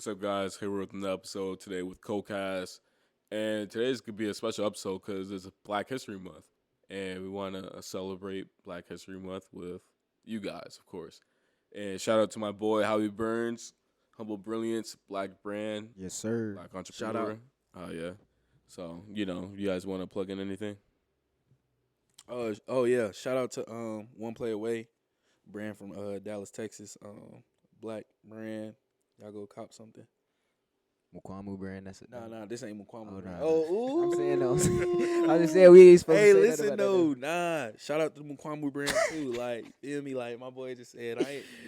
What's up, guys? Here we're with another episode today with CoCast. And today's could be a special episode because it's Black History Month. And we want to celebrate Black History Month with you guys, of course. And shout out to my boy, Howie Burns, Humble Brilliance, Black Brand, Yes, sir. Black Shout Entrepreneur. out. Oh, yeah. So, you guys want to plug in anything? Oh yeah. Shout out to One Play Away, brand from Dallas, Texas. Black brand. Y'all go cop something. Mukwamu brand. That's it. Nah, this ain't Mukwamu Oh, brand. nah, Oh, I'm saying ooh. no. I'm just saying we ain't supposed Hey, to say listen that about though, nah. Shout out to the Mukwamu brand too. Like, feel me? Like my boy just said,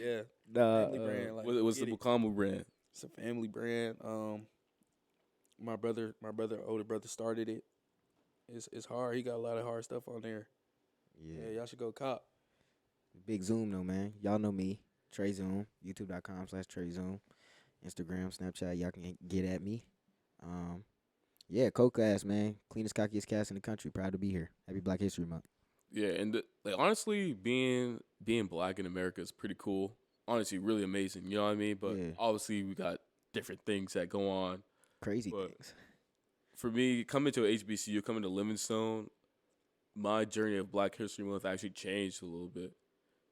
yeah, Nah, family brand. Like, What's the get it. Bukamu brand? It's a family brand. My older brother started it. It's hard. He got a lot of hard stuff on there. Yeah, y'all should go cop. Big Zoom though, man. Y'all know me. Trey Zoom. YouTube.com/Trey Zoom. Instagram, Snapchat. Y'all can get at me. Yeah, CoCast, man. Cleanest, cockiest cast in the country. Proud to be here. Happy Black History Month. Yeah, and honestly, being black in America is pretty cool. Honestly, really amazing. You know what I mean? But Yeah. obviously, we got different things that go on. Crazy But- things. For me, coming to HBCU, coming to Livingstone, my journey of Black History Month actually changed a little bit.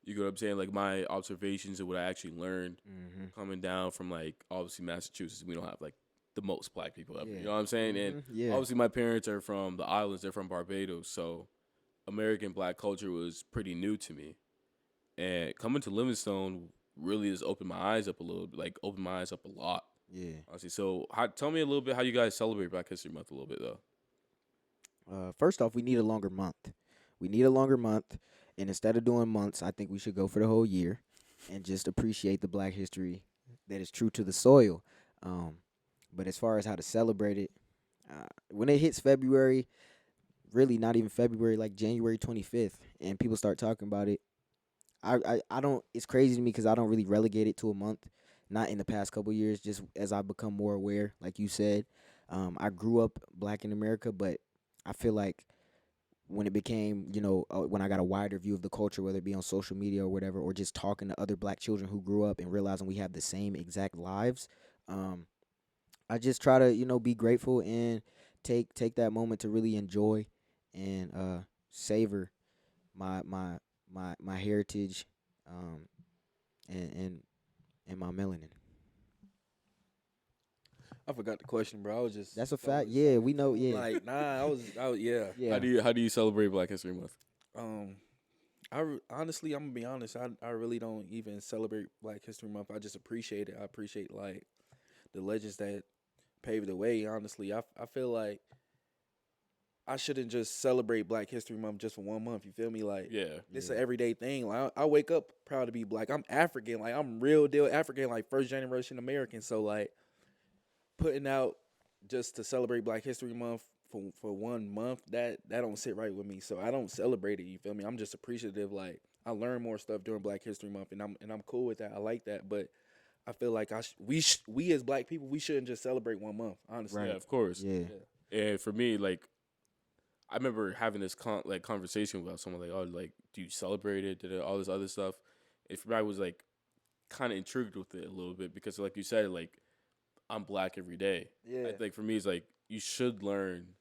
You know what I'm saying? Like my observations and what I actually learned Mm-hmm. coming down from like obviously Massachusetts, we don't have like the most black people ever. Yeah. You know what I'm saying? And Yeah. obviously, my parents are from the islands. They're from Barbados, so American black culture was pretty new to me. And coming to Livingstone really just opened my eyes up a little bit, like opened my eyes up a lot, Yeah. honestly. So, tell me a little bit how you guys celebrate Black History Month a little bit, though. First off, we need a longer month. We need a longer month, and instead of doing months, I think we should go for the whole year and just appreciate the Black history that is true to the soil. But as far as how to celebrate it, when it hits February, really not even February, like January 25th, and people start talking about it, I don't. It's crazy to me because I don't really relegate it to a month. Not in the past couple years, just as I become more aware, like you said. I grew up Black in America, but I feel like when it became, when I got a wider view of the culture, whether it be on social media or whatever, or just talking to other Black children who grew up and realizing we have the same exact lives, I just try to, be grateful and take that moment to really enjoy and savor my heritage, and my melanin. I forgot the question, bro. I was just. That's a I was fact. just Yeah, talking we know. to him. Yeah, Like, nah, yeah. yeah. How do you celebrate Black History Month? Honestly, I'm gonna be honest. I really don't even celebrate Black History Month. I just appreciate it. I appreciate like the legends that paved the way. Honestly, I feel like I shouldn't just celebrate Black History Month just for 1 month. You feel me? Like, Yeah, it's Yeah. an everyday thing. Like, I wake up proud to be Black. I'm African. Like, I'm real deal African. Like, first generation American. So like, putting out just to celebrate Black History Month for 1 month, that don't sit right with me. So I don't celebrate it. You feel me? I'm just appreciative. Like, I learn more stuff during Black History Month, and I'm cool with that. I like that, but I feel like we as Black people, we shouldn't just celebrate 1 month. Honestly, Right. yeah, of course. Yeah. And for me, like, I remember having this conversation with someone like, oh, like, do you celebrate it? Did it all this other stuff? And for me, I was like, kind of intrigued with it a little bit because, like you said, like, I'm Black every day. Yeah. I think for me, it's like you should learn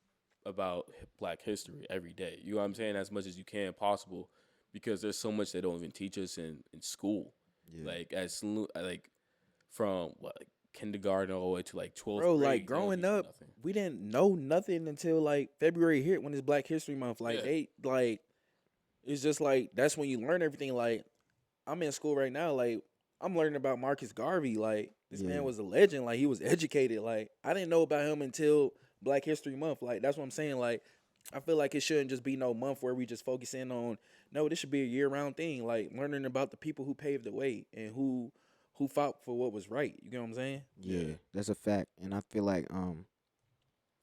about Black history every day. You know what I'm saying? As much as you can possible, because there's so much they don't even teach us in school. Yeah. Like from like kindergarten all the way to like 12th Bro, grade. like they don't growing teach you up, nothing. we didn't know nothing until like February hit when it's Black History Month. Like Yeah. it's just like that's when you learn everything. Like, I'm in school right now. Like, I'm learning about Marcus Garvey. Like, this Yeah. man was a legend. Like, he was educated. Like, I didn't know about him until Black History Month. Like, that's what I'm saying. Like, I feel like it shouldn't just be no month where we just focus in on. No, this should be a year-round thing. Like, learning about the people who paved the way and who fought for what was right. You get what I'm saying? Yeah, Yeah. that's a fact, and I feel like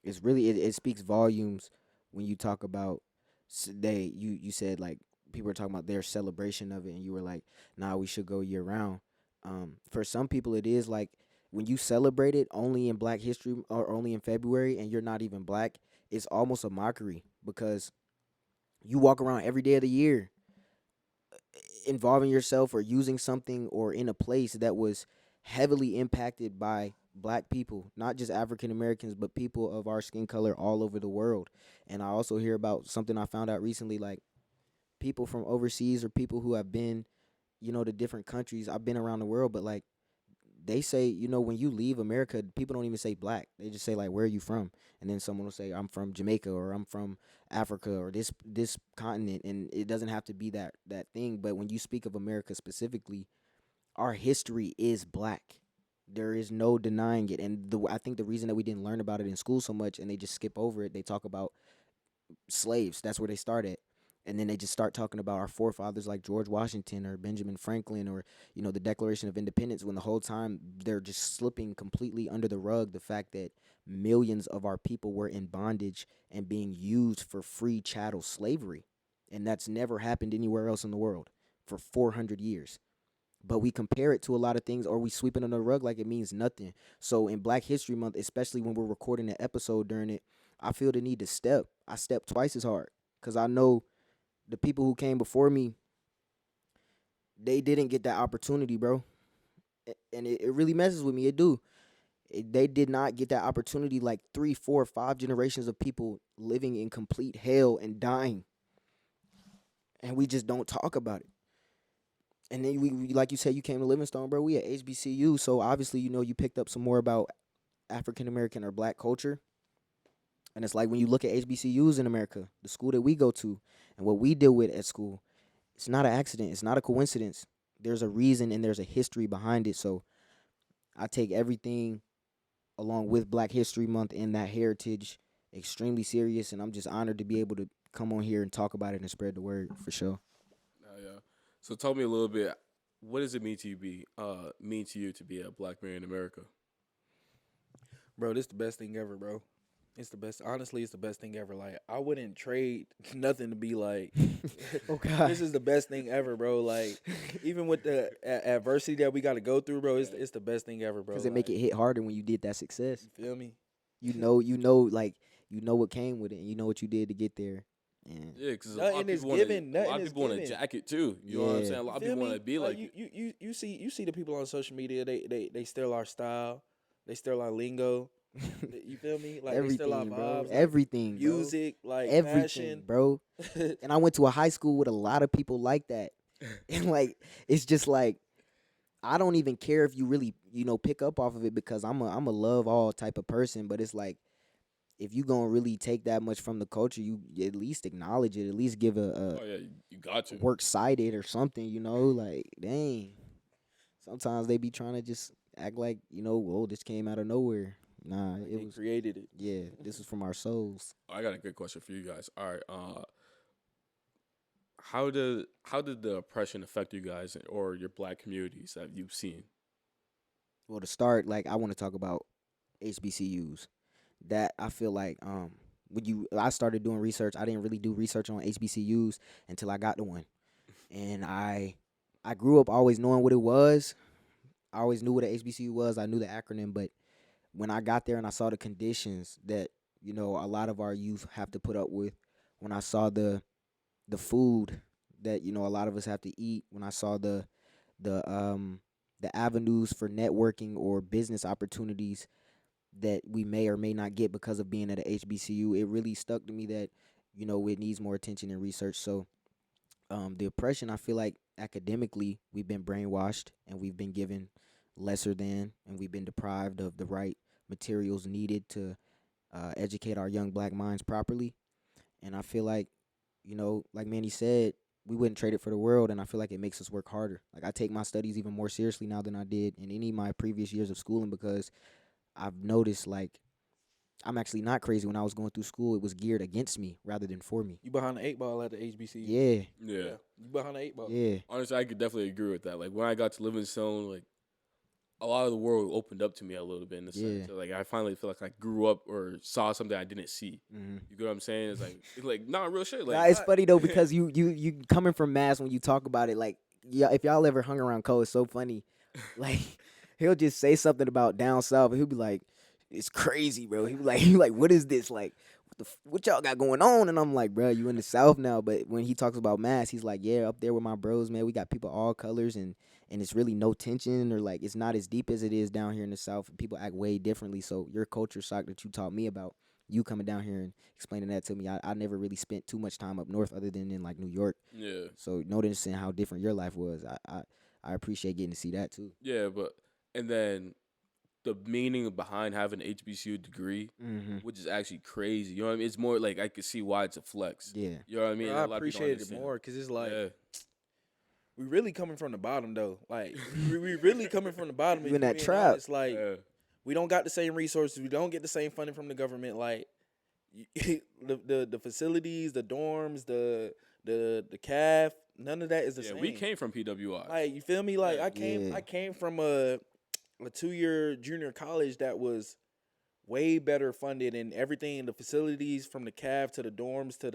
it's really it speaks volumes when you talk about you said like people are talking about their celebration of it, and you were like, nah, we should go year round. For some people, it is like when you celebrate it only in Black History or only in February, and you're not even Black, it's almost a mockery because you walk around every day of the year involving yourself or using something or in a place that was heavily impacted by black people, not just African Americans, but people of our skin color all over the world. And I also hear about something I found out recently, like people from overseas or people who have been, to different countries. I've been around the world, but like they say, when you leave America, people don't even say black. They just say like, where are you from? And then someone will say, I'm from Jamaica or I'm from Africa or this continent. And it doesn't have to be that thing. But when you speak of America specifically, our history is black. There is no denying it. And I think the reason that we didn't learn about it in school so much and they just skip over it, they talk about slaves. That's where they start at. And then they just start talking about our forefathers like George Washington or Benjamin Franklin or, the Declaration of Independence, when the whole time they're just slipping completely under the rug the fact that millions of our people were in bondage and being used for free chattel slavery. And that's never happened anywhere else in the world for 400 years. But we compare it to a lot of things, or we sweep it under the rug like it means nothing. So in Black History Month, especially when we're recording an episode during it, I feel the need to step. I step twice as hard because I know the people who came before me, they didn't get that opportunity, bro. And it really messes with me. It do. They did not get that opportunity, like 3, 4, 5 generations of people living in complete hell and dying. And we just don't talk about it. And then we like you said, you came to Livingstone, bro. We at HBCU, so obviously, you picked up some more about African American or black culture. And it's like when you look at HBCUs in America, the school that we go to and what we deal with at school, it's not an accident. It's not a coincidence. There's a reason and there's a history behind it. So I take everything along with Black History Month and that heritage extremely serious. And I'm just honored to be able to come on here and talk about it and spread the word for sure. Yeah. So tell me a little bit. What does it mean to you to be a black man in America? Bro, this the best thing ever, bro. It's the best. Honestly, it's the best thing ever. Like, I wouldn't trade nothing to be like, Oh God, this is the best thing ever, bro. Like, even with the adversity that we got to go through, bro, it's the best thing ever, bro. because it make it hit harder when you did that success. You feel me? You know what came with it, and you know what you did to get there. And Yeah, because a Nothing lot of is people given, want a lot nothing of is people want a given. jacket too. You know what I'm Yeah. saying? A lot of Feel people want me? to be like you see the people on social media. They steal our style. They steal our lingo. You feel me? Like, they steal our everything, bro. vibes. Like, Everything, bro. music, like Everything, fashion, bro. And I went to a high school with a lot of people like that, and like it's just like I don't even care if you really pick up off of it because I'm a love all type of person, but it's like if you gonna really take that much from the culture, you at least acknowledge it, at least give oh yeah, you got to. work cited or something, like dang. Sometimes they be trying to just act like, whoa, this came out of nowhere. Nah, it they was created it. yeah, this is from our souls. I got a good question for you guys. All right, how did the oppression affect you guys or your black communities that you've seen? Well, to start, like I want to talk about HBCUs. That I feel like I started doing research, I didn't really do research on HBCUs until I got to one. And I grew up always knowing what it was. I always knew what an HBCU was. I knew the acronym, but when I got there and I saw the conditions that, a lot of our youth have to put up with, when I saw the food that, a lot of us have to eat, when I saw the avenues for networking or business opportunities that we may or may not get because of being at a HBCU, it really stuck to me that, it needs more attention and research. So the oppression, I feel like academically we've been brainwashed and we've been given lesser than, and we've been deprived of the right materials needed to educate our young black minds properly. And I feel like, like Manny said, we wouldn't trade it for the world, and I feel like it makes us work harder. Like I take my studies even more seriously now than I did in any of my previous years of schooling because I've noticed like I'm actually not crazy. When I was going through school, it was geared against me rather than for me. You behind the 8 ball at the HBCU. Yeah, Yeah. You behind the 8 ball. yeah. Honestly, I could definitely agree with that. Like when I got to Livingstone, like a lot of the world opened up to me a little bit in the sense. Yeah. So, like I finally feel like I grew up or saw something I didn't see. Mm-hmm. You get what I'm saying? It's like not real shit. Like Nah, it's funny though because you coming from Mass when you talk about it. Like, yeah, if y'all ever hung around Cole, it's so funny. Like, he'll just say something about down south, and he'll be like, "It's crazy, bro." He be like, "What is this? Like, what y'all got going on? And I'm like, bro, you in the South now. But when he talks about mass, he's like, yeah, up there with my bros, man, we got people all colors, and it's really no tension, or like it's not as deep as it is down here in the South. People act way differently. So your culture shock that you taught me about, you coming down here and explaining that to me, I never really spent too much time up north other than in like New York. Yeah. So noticing how different your life was, I appreciate getting to see that too. Yeah, and then the meaning behind having an HBCU degree, Mm-hmm. which is actually crazy. You know what I mean? It's more like I could see why it's a flex. Yeah. You know what I mean? Bro, A I lot of people don't appreciate it understand. more because it's like Yeah. we really coming from the bottom though. Like we really coming from the bottom. You if in that being trap. honest. Like Yeah. we don't got the same resources. We don't get the same funding from the government. Like the facilities, the dorms, the CAF, none of that is the Yeah, same. we came from PWI. Like you feel me? Like Yeah. I came from a 2-year junior college that was way better funded, and everything, the facilities from the CAF to the dorms to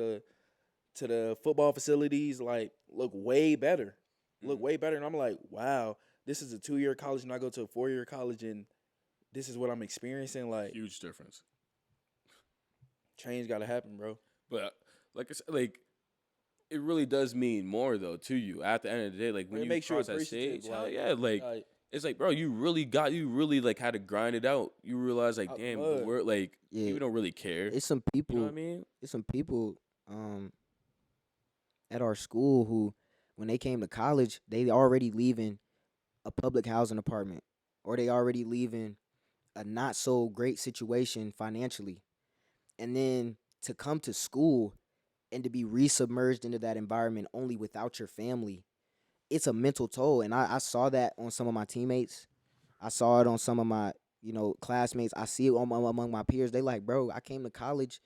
the football facilities, like look way better. Look way better. And I'm like, wow, this is a 2-year college and I go to a 4-year college and this is what I'm experiencing. Like Huge difference. change gotta happen, bro. But like I said, like it really does mean more though to you at the end of the day. Like when It you makes you cross that appreciative, stage, like- yeah, like it's like, bro, you really like had to grind it out. You realize like, Out the damn, mud. the word, like Yeah. people don't really care. It's some You people. know what I mean? It's some people at our school who, when they came to college, they already leaving a public housing apartment, or they already leaving a not so great situation financially, and then to come to school and to be resubmerged into that environment only without your family, it's a mental toll. And I saw that on some of my teammates. I saw it on some of my classmates. I see it among my peers. They like, bro, I came to college,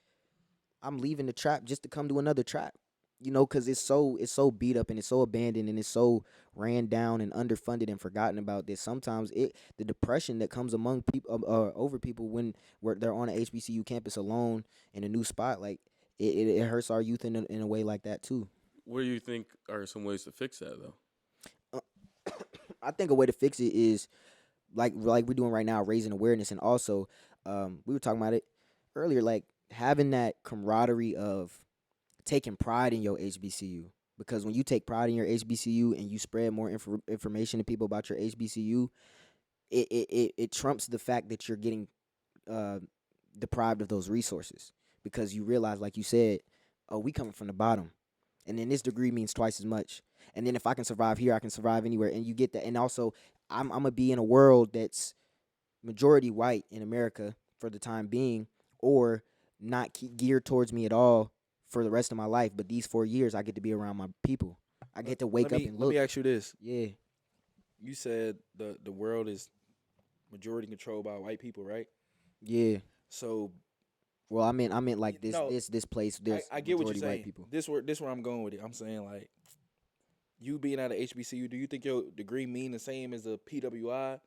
I'm leaving the trap just to come to another trap. Because it's so beat up and it's so abandoned and it's so ran down and underfunded and forgotten about that sometimes the depression that comes among people over people when they're on an HBCU campus alone in a new spot, like it hurts our youth in a way like that too. What do you think are some ways to fix that though? I think a way to fix it is like we're doing right now, raising awareness, and also we were talking about it earlier, like having that camaraderie of taking pride in your HBCU. Because when you take pride in your HBCU and you spread more information to people about your HBCU, it trumps the fact that you're getting deprived of those resources, because you realize, like you said, oh, we coming from the bottom, and then this degree means twice as much. And then if I can survive here, I can survive anywhere. And you get that. And also, I'm gonna be in a world that's majority white in America for the time being, or not geared towards me at all for the rest of my life. But these 4 years, I get to be around my people. I get to wake up and look. Let me ask you this. Yeah. You said the world is majority controlled by white people, right? Yeah. So Well, I meant like this No, this place. There's I get what you're majority saying. white people. This where I'm going with it. I'm saying, like, you being at a HBCU, do you think your degree mean the same as a PWI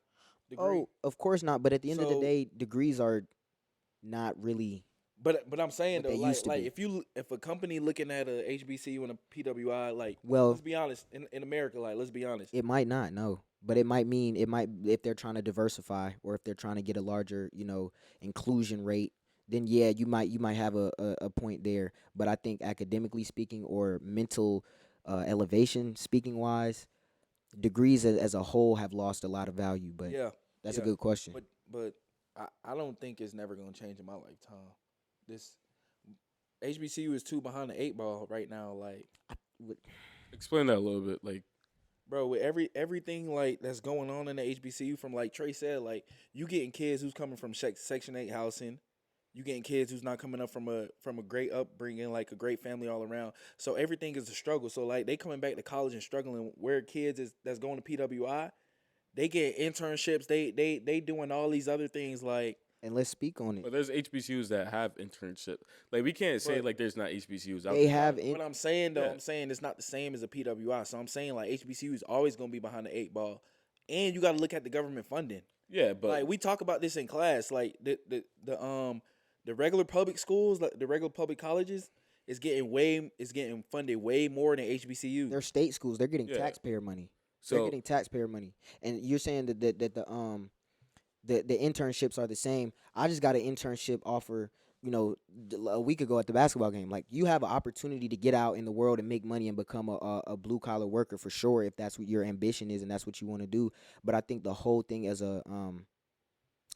degree? Oh, of course not. But at the end of the So- day, degrees are not really. But I'm saying What though, they like, used to be. if a company looking at a HBCU and a PWI, like, Well, let's be honest, in America, like, let's be honest. it might not, no. But it might mean, if they're trying to diversify, or if they're trying to get a larger, inclusion rate, then yeah, you might have a point there. But I think academically speaking, or mental elevation speaking wise, degrees as a whole have lost a lot of value. But Yeah, that's yeah. a good question. but I don't think it's never gonna change in my lifetime. This HBCU is too behind the 8 ball right now. Like, Explain that a little bit. Like, bro, with everything like that's going on in the HBCU, from like Trey said, like, you getting kids who's coming from Section 8 housing, you getting kids who's not coming up from a great upbringing, like a great family all around. So everything is a struggle. So like they coming back to college and struggling. Where kids that's going to PWI, they get internships. They doing all these other things like. And let's speak on it. but there's HBCUs that have internship. Like we can't say But- like there's not HBCUs out They there. have What I'm saying though, Yeah. I'm saying it's not the same as a PWI. So I'm saying like HBCU is always gonna be behind the 8 ball, and you got to look at the government funding. Yeah, but Like we talk about this in class, like the regular public schools, like the regular public colleges, is getting funded way more than HBCU. They're state schools. They're getting Yeah. taxpayer money. They're so getting taxpayer money. And you're saying that the internships are the same. I just got an internship offer a week ago at the basketball game. Like, you have an opportunity to get out in the world and make money and become a blue collar worker for sure if that's what your ambition is and that's what you want to do. But I think the whole thing as a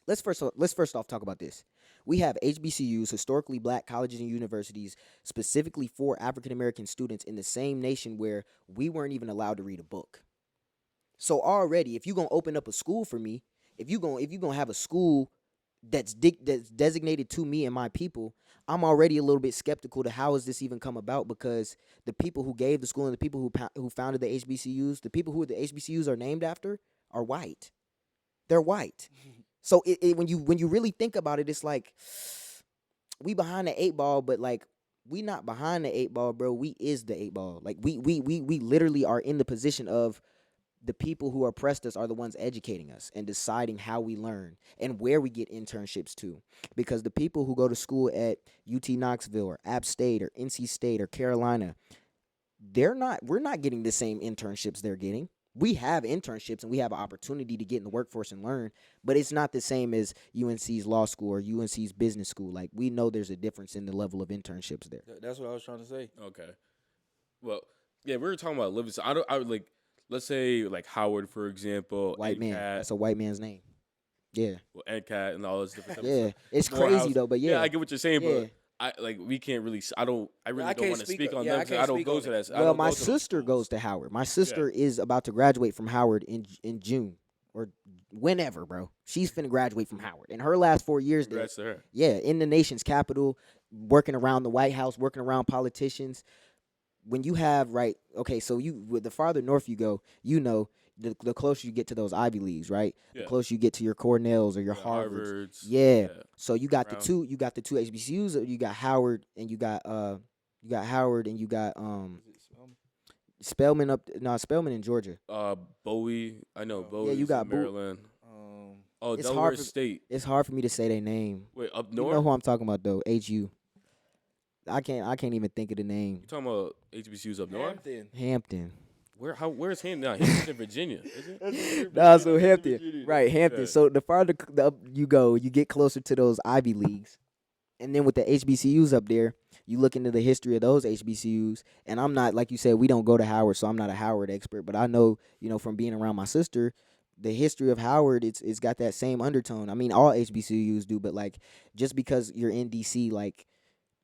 let's first off talk about this. We have HBCUs, historically black colleges and universities, specifically for African American students in the same nation where we weren't even allowed to read a book. So already, if you're gonna open up a school for me, if you're gonna have a school that's designated to me and my people, I'm already a little bit skeptical to how has this even come about, because the people who gave the school and the people who founded the HBCUs, the people who the HBCUs are named after, are white. They're white. So when you really think about it, it's like we behind the eight ball, but like we not behind the eight ball, bro. We is the eight ball. Like we literally are in the position of the people who oppressed us are the ones educating us and deciding how we learn and where we get internships to. Because the people who go to school at UT Knoxville or App State or NC State or Carolina, we're not getting the same internships they're getting. We have internships and we have an opportunity to get in the workforce and learn, but it's not the same as UNC's law school or UNC's business school. Like, we know there's a difference in the level of internships there. That's what I was trying to say. Okay. Well, yeah, we were talking about living. So I would like, let's say like Howard, for example. White man. That's a white man's name. Yeah. Well, NCAT and all those different types of Yeah. stuff. It's Morehouse. crazy though, but yeah. I get what you're saying, Yeah. but we can't really. I really I don't can't want to speak speak on- on yeah, them I because can't I don't speak go on to it. that. I Well, don't my go to those sister schools. goes to Howard. My sister is about to graduate from Howard in June or whenever, bro. She's finna graduate from Howard. In her last 4 years there, Congrats to her. yeah, in the nation's capital, working around the White House, working around politicians. When you have, right, okay, so the farther north you go, the closer you get to those Ivy Leagues, right? Yeah. The closer you get to your Cornells or your The Harvards. Harvards. Yeah. So you got Brown. the two HBCUs. You got Howard and you got Howard and you got Spelman Spelman in Georgia. Bowie. I know Oh. Bowie. Yeah, you got Bowie. Maryland. Oh, It's Delaware hard for- State. It's hard for me to say their name. Wait, up You north? know who I'm talking about though? HU. I can't even think of the name. You talking about HBCUs up north? Hampton. Hampton. Where's Hampton now? Hampton's in Virginia, is it? Nah, so Hampton. Virginia. Right, Hampton. Yeah. So the farther up you go, you get closer to those Ivy Leagues. And then with the HBCUs up there, you look into the history of those HBCUs. And I'm not, like you said, we don't go to Howard, so I'm not a Howard expert. But I know, from being around my sister, the history of Howard, it's got that same undertone. I mean, all HBCUs do, but like just because you're in DC, like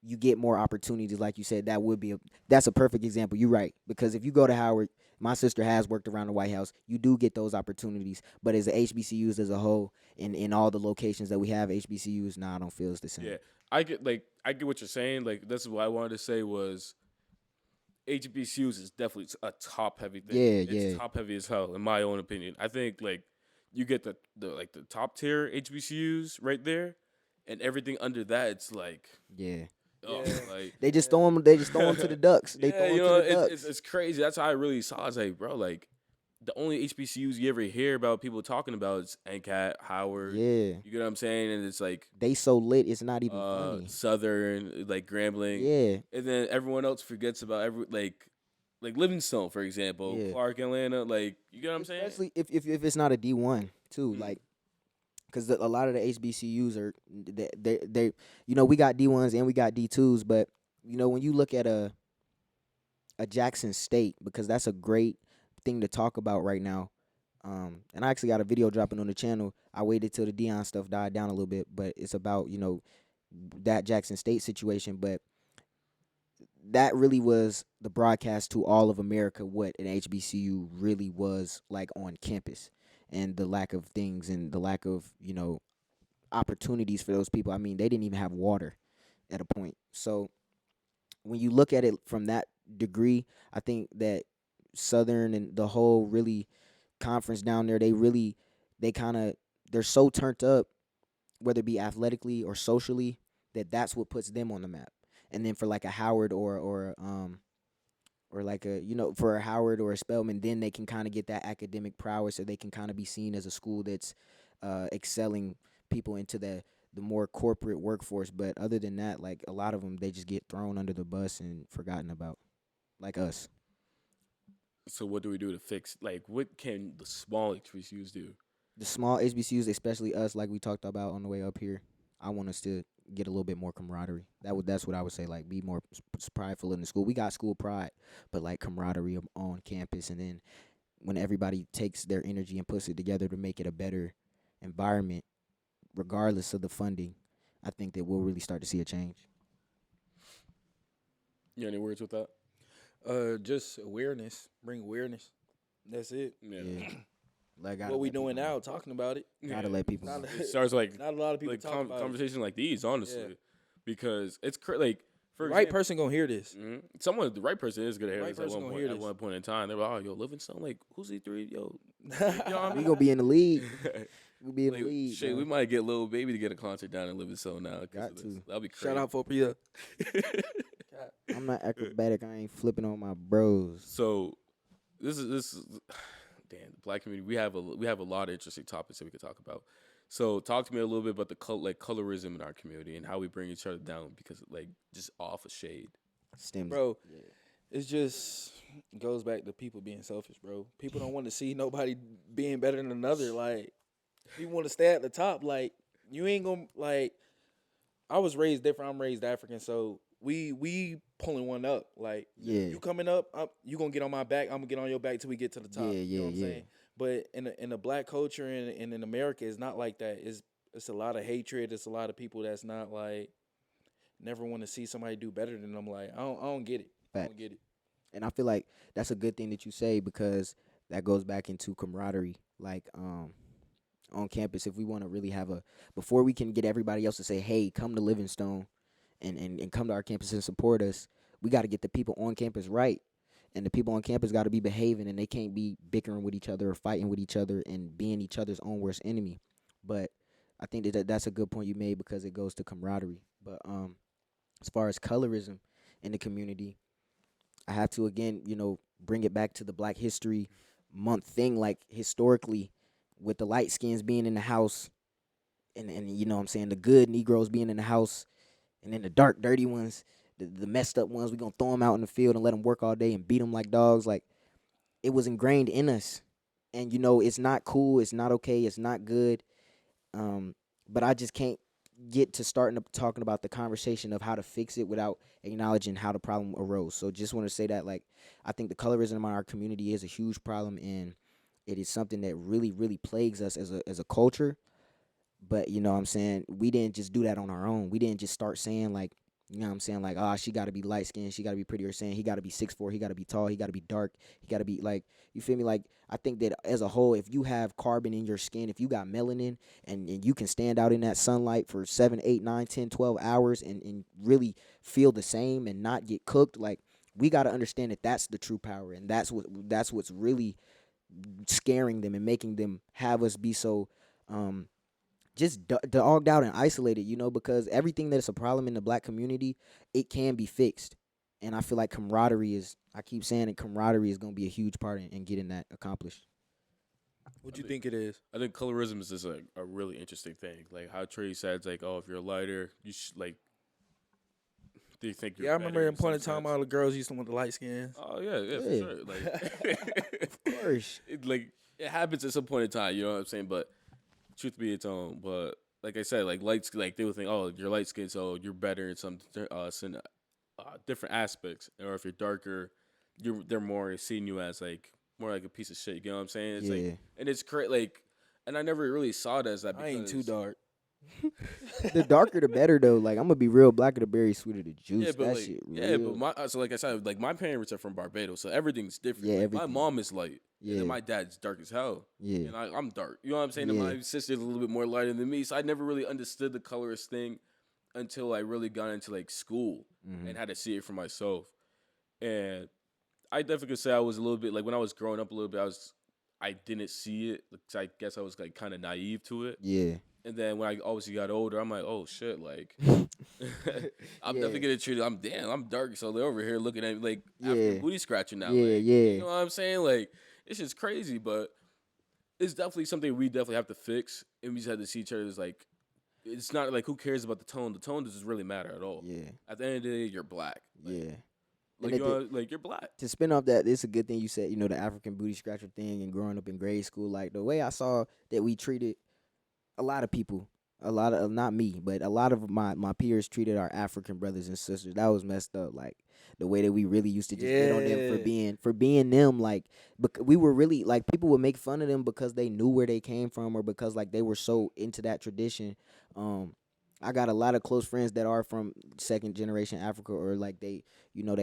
you get more opportunities. Like you said, that's a perfect example. You're right, because if you go to Howard, my sister has worked around the White House. You do get those opportunities, but as the HBCUs as a whole, in all the locations that we have HBCUs, I don't feel it's the same. Yeah, I get what you're saying. Like, this is what I wanted to say was HBCUs is definitely a top heavy thing. Yeah, it's yeah. top heavy as hell, in my own opinion. I think like you get the top tier HBCUs right there, and everything under that, it's like Yeah. oh, Yeah. like They just throw them. They just throw them to the Ducks. They throw yeah, them you to know, the Ducks. it's crazy. That's how I really saw. I was like, bro, like the only HBCUs you ever hear about people talking about is NCAT, Howard. Yeah. You get what I'm saying? And it's like They so lit. It's not even funny. Southern, like Grambling. Yeah. And then everyone else forgets about like Livingstone, for example, Yeah. Clark, Atlanta. Like, you get what I'm saying? Especially if it's not a D1 too, like, because a lot of the HBCUs are they we got D1s and we got D2s, but when you look at a Jackson State, because that's a great thing to talk about right now. And I actually got a video dropping on the channel. I waited till the Deion stuff died down a little bit, but it's about that Jackson State situation, but that really was the broadcast to all of America what an HBCU really was like on campus, and the lack of things and the lack of opportunities for those people. I mean, they didn't even have water at a point. So when you look at it from that degree, I think that Southern and the whole really conference down there, they're so turned up, whether it be athletically or socially, that's what puts them on the map. And then for like a Howard or like for a Howard or a Spelman, then they can kind of get that academic prowess, so they can kind of be seen as a school that's excelling people into the more corporate workforce. But other than that, like a lot of them, they just get thrown under the bus and forgotten about, like us. So what do we do to fix? Like, what can the small HBCUs do? The small HBCUs, especially us, like we talked about on the way up here, I want us to get a little bit more camaraderie. That's what I would say. Like, be more prideful in the school. We got school pride, but like camaraderie on campus, and then when everybody takes their energy and puts it together to make it a better environment, regardless of the funding, I think that we'll really start to see a change. You got any words with that? Just awareness. Bring awareness. That's it. Yeah. Like, What we doing now, talking about it. Gotta let people Not, know. It starts like not a lot of people like talk about it. conversations like these, honestly, Yeah. because it's like for The right example, person gonna hear this. someone the right person is gonna hear Right this at person one gonna point. hear At this. one point in time, they're like, "Oh, yo, Livingstone, like who's E3? Yo, you know what I We mean?" gonna be in the league. We be in Like, the league. shit, we bro. might get Lil Baby to get a concert down in Livingstone now. 'cause Got of this. to. That'll be crazy. Shout out for Priya. I'm not acrobatic. I ain't flipping on my bros. So this is damn the black community. We have a lot of interesting topics that we could talk about. So talk to me a little bit about the colorism in our community and how we bring each other down because like just off a shade. Stems. Bro, it's just goes back to people being selfish, bro. People don't want to see nobody being better than another. Like, people want to stay at the top. Like, you ain't gonna like. I was raised different. I'm raised African, so we pulling one up. Like, Yeah. you coming up, you gonna get on my back. I'm gonna get on your back till we get to the top. Yeah, You know what I'm yeah, yeah. saying? But in the black culture and in America, it's not like that. It's a lot of hatred. It's a lot of people that's not like never want to see somebody do better than them. Like, I don't get it. I Facts. don't get it. And I feel like that's a good thing that you say because that goes back into camaraderie. Like, on campus, if we want to really have before we can get everybody else to say, hey, come to Livingstone and come to our campus and support us, we got to get the people on campus right. And the people on campus got to be behaving, and they can't be bickering with each other or fighting with each other and being each other's own worst enemy. But I think that's a good point you made because it goes to camaraderie. But as far as colorism in the community, I have to again, bring it back to the Black History Month thing. Like, historically, with the light skins being in the house, and you know what I'm saying, the good Negroes being in the house, and then the dark, dirty ones, the messed up ones, we gonna throw them out in the field and let them work all day and beat them like dogs. Like, it was ingrained in us, and it's not cool, it's not okay, it's not good. But I just can't get to talking about the conversation of how to fix it without acknowledging how the problem arose. So just want to say that, like, I think the colorism in our community is a huge problem, and it is something that really, really plagues us as a culture. But you know what I'm saying, we didn't just do that on our own. We didn't just start saying, like, you know what I'm saying, like, she got to be light skinned, she got to be pretty, or saying he got to be 6'4", he got to be tall, he got to be dark, he got to be, like, you feel me? Like, I think that as a whole, if you have carbon in your skin, if you got melanin, and you can stand out in that sunlight for 7, 8, 9, 10, 12 hours and really feel the same and not get cooked, like, we got to understand that that's the true power, and that's what's really scaring them and making them have us be so just dogged out and isolated, because everything that's a problem in the Black community, it can be fixed. And I feel like I keep saying it, camaraderie is going to be a huge part in getting that accomplished. What you think it is? I think colorism is just a really interesting thing. Like how Trey said, it's like, oh, if you're lighter, you should like. Do you think you're? Yeah, I remember in point in of time, all the girls used to want the light skins. Oh yeah, for Yeah. sure. Like, Of course. it happens at some point in time. You know what I'm saying? But truth be its own. But like I said, like like they would think, oh, you're light skinned, so you're better in some different aspects. Or if you're darker, they're more seeing you as like more like a piece of shit. You know what I'm saying? It's Yeah. like, and it's great. Like, and I never really saw it as that. I ain't too because- dark. The darker the better, though. Like, I'm going to be real, blacker the berry, sweeter the juice. Yeah, but that like, shit yeah, real. but so like I said, like my parents are from Barbados, so everything's different. Yeah, Like, everything. my mom is light, and Yeah. then my dad's dark as hell. Yeah. And I'm dark. You know what I'm saying? And Yeah. my sister's a little bit more lighter than me, so I never really understood the colorist thing until I really got into like school Mhm. and had to see it for myself. And I definitely could say I was a little bit like when I was growing up a little bit, I didn't see it. I guess I was like kind of naive to it. Yeah. And then when I obviously got older, I'm like, oh shit, like I'm definitely getting treated. I'm dark, so they're over here looking at me like after Yeah. booty scratching now. Yeah, like, yeah. You know what I'm saying? Like it's just crazy, but it's definitely something we definitely have to fix, and we just have to see each other as like. It's not like who cares about the tone. The tone doesn't really matter at all. Yeah. At the end of the day, you're black. Like, Yeah. Like, And you're black. to spin off that, it's a good thing you said, the African booty scratcher thing and growing up in grade school. Like, the way I saw that we treated a lot of people A lot of not me, but a lot of my peers treated our African brothers and sisters. That was messed up. Like the way that we really used to just get on them Yeah. for being them. Like, we were really like people would make fun of them because they knew where they came from or because like they were so into that tradition. Um, I got a lot of close friends that are from second generation Africa or like they